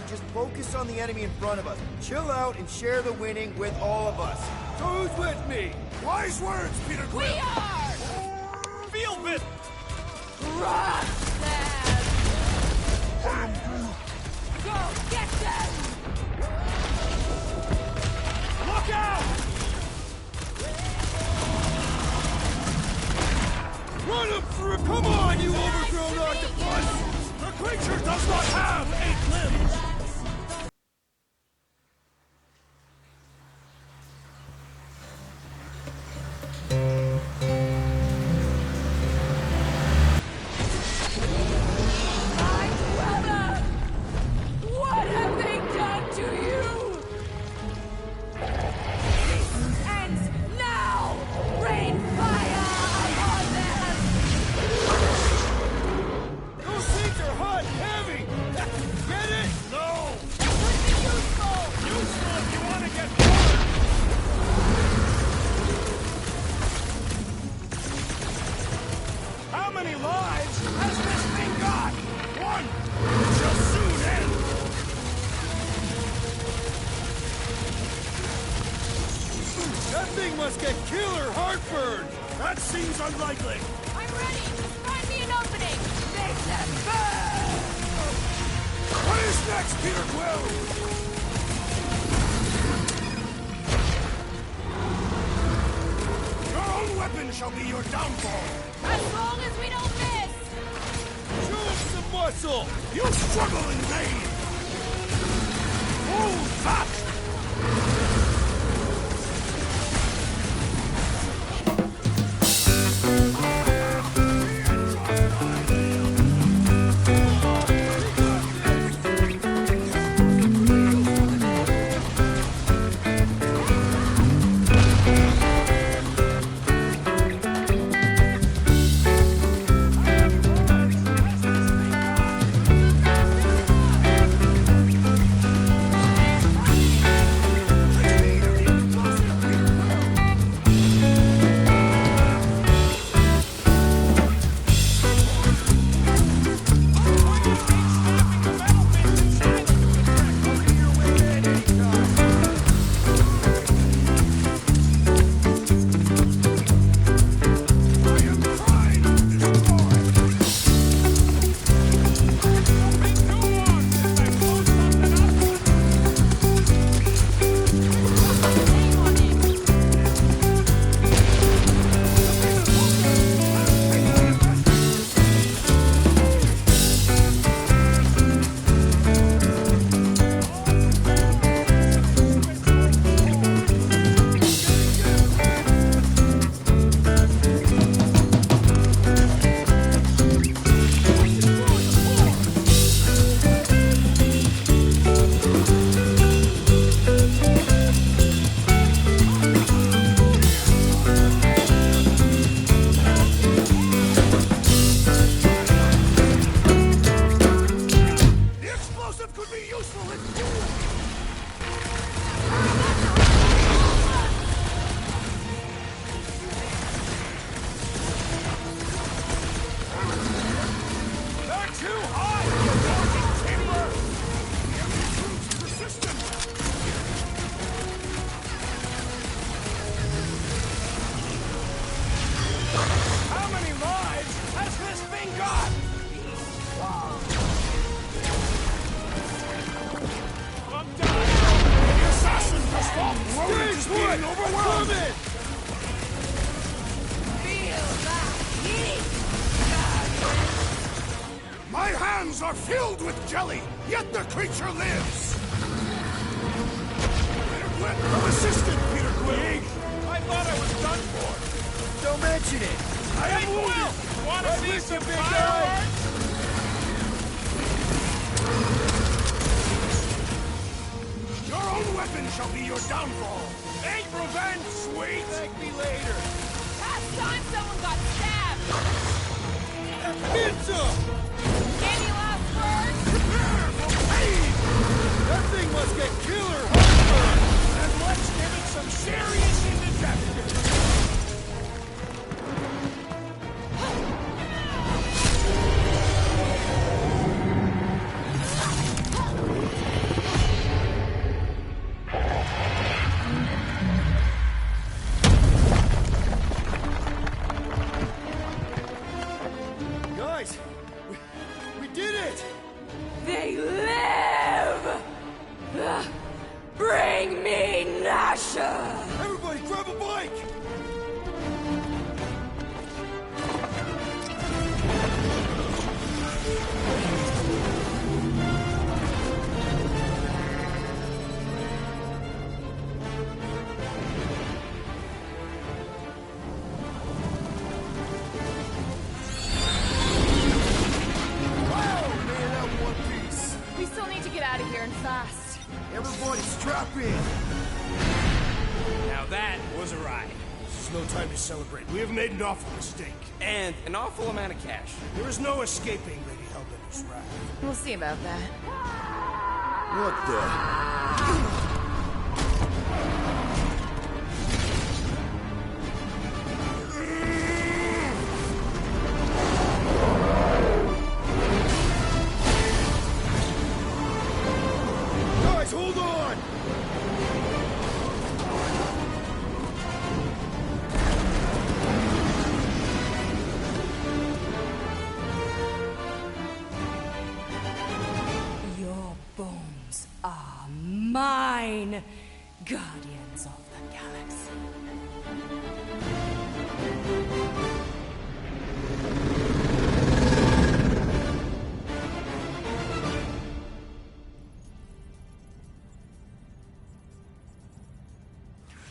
Just focus on the enemy in front of us. Chill out and share the winning with all of us. So who's with me? Wise words, Peter Quill. We are! Feel it! Crush them! Go get them! Look out! Run him through! Come on, you overgrown octopus! The creature does not have 8 limbs! My brother! What have they done to you? This ends now! Rain fire upon them! Those things are hot and heavy! Get it? No! How many lives has this thing got? One! It shall soon end! That thing must get killer heartburn! That seems unlikely! I'm ready! Find me an opening! Make them What is next, Peter Quill? Your own weapon shall be your downfall! As long as we don't miss! Show us some muscle! You struggle in vain! Hold fast! Are filled with jelly, yet the creature lives! From assistant, Peter Quill! I thought I was done for. Don't mention it! I am wounded! Wanna see some fireworks? Your own weapon shall be your downfall! Ain't revenge, sweet! Thank me later! Last time someone got stabbed! Pizza! Any last words? Prepare for pain! That thing must get killer heartburn! And let's give it some serious indigestion! Guys, we did it! They live! Bring me Nasha! Everybody grab a bike! We still need to get out of here and fast. Everybody strap in! Now that was a ride. This is no time to celebrate. We have made an awful mistake. And an awful amount of cash. There is no escaping Lady Hellbender's wrath. We'll see about that. What the? mine, Guardians of the Galaxy.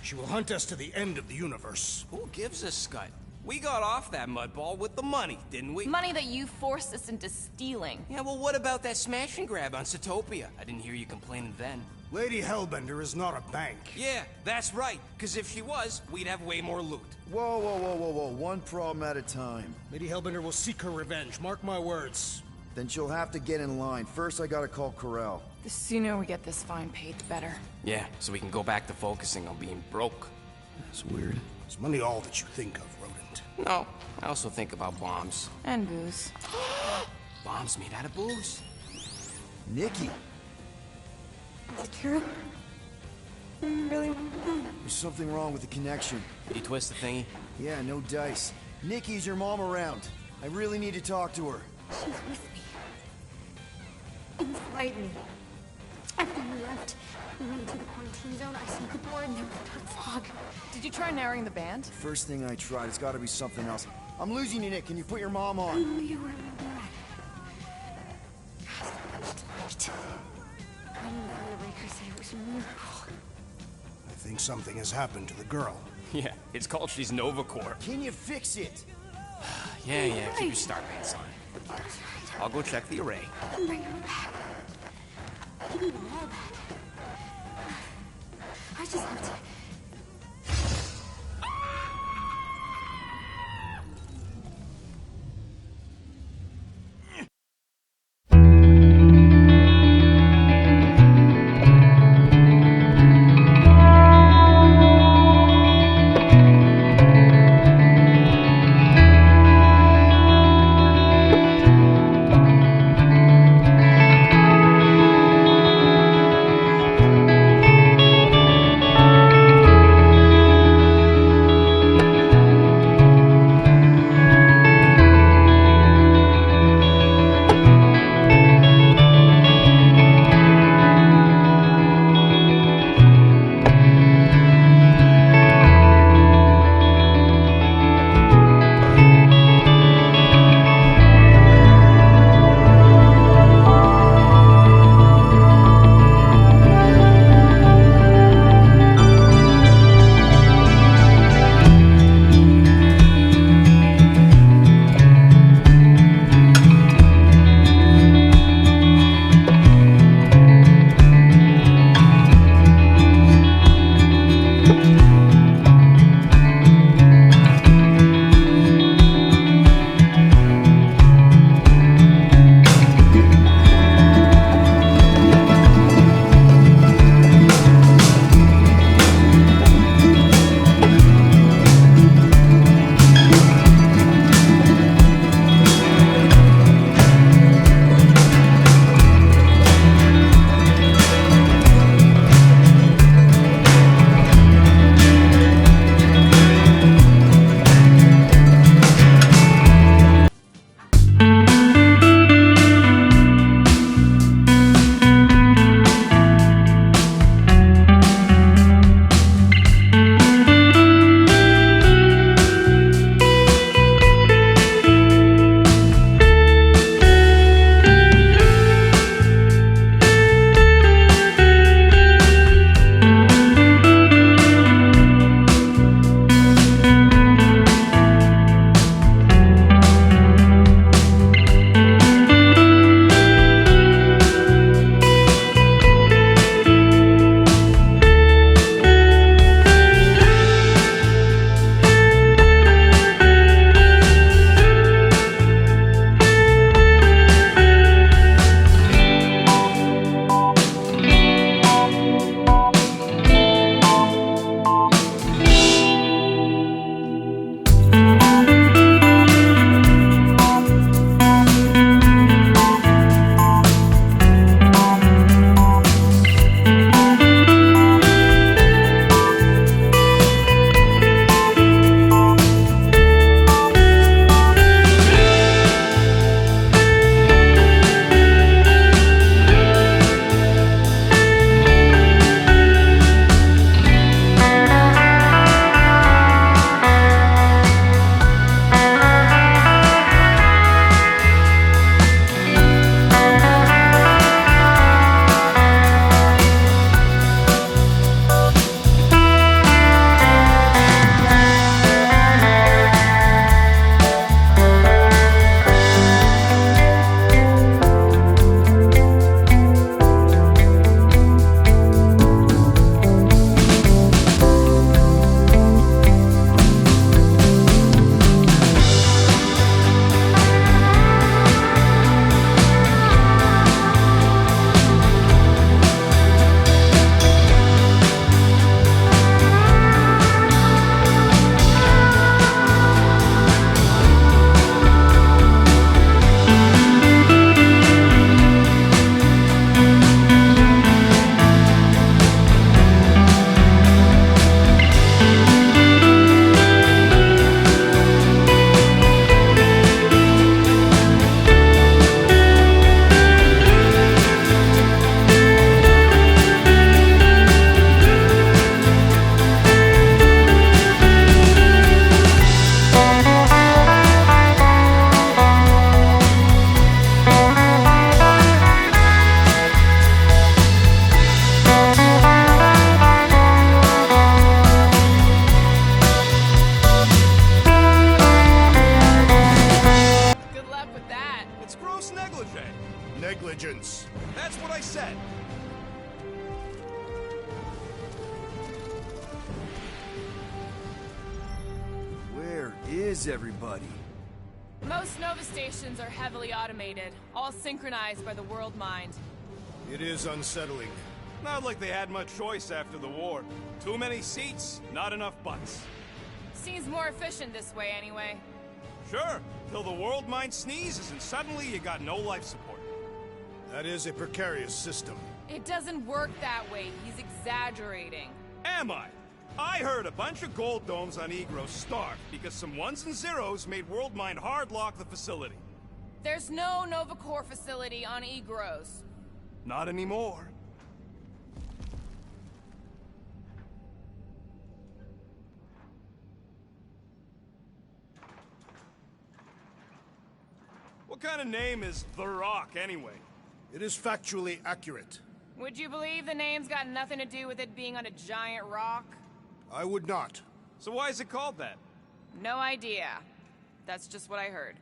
She will hunt us to the end of the universe. Who gives a scut? We got off that mudball with the money, didn't we? Money that you forced us into stealing. Yeah, well, what about that smash and grab on Zootopia? I didn't hear you complaining then. Lady Hellbender is not a bank. Yeah, that's right. Because if she was, we'd have way more loot. Whoa, whoa, whoa, whoa, whoa. One problem at a time. Lady Hellbender will seek her revenge. Mark my words. Then she'll have to get in line. First, I gotta call Corel. The sooner we get this fine paid, the better. Yeah, so we can go back to focusing on being broke. That's weird. Is money all that you think of, rodent? No, I also think about bombs. And booze. Bombs made out of booze. Nikki! Is it true? Really? There's something wrong with the connection. Did you twist the thingy? Yeah, no dice. Nikki, is your mom around? I really need to talk to her. She's with me. Inside me. After we left, we went into the quarantine zone. I sent the board and there was dark fog. Did you try narrowing the band? First thing I tried, it's gotta be something else. I'm losing you, Nick. Can you put your mom on? No, you were right. Tonight. I knew the Breaker said it was a miracle. I think something has happened to the girl. Yeah, it's called she's Nova Corps. Can you fix it? Yeah, keep your star pants on. I'll go check the array. Bring her back. Give me all that. I just have to... gross negligee. Negligence. That's what I said. Where is everybody? Most Nova stations are heavily automated, all synchronized by the world mind. It is unsettling. Not like they had much choice after the war. Too many seats, not enough butts. Seems more efficient this way anyway. Sure, till the world mind sneezes and suddenly you got no life support. That is a precarious system. It doesn't work that way. He's exaggerating. Am I? I heard a bunch of gold domes on Egros starved because some ones and zeros made world mind hard lock the facility. There's no Nova Core facility on Egros. Not anymore. What kind of name is The Rock, anyway? It is factually accurate. Would you believe the name's got nothing to do with it being on a giant rock? I would not. So why is it called that? No idea. That's just what I heard.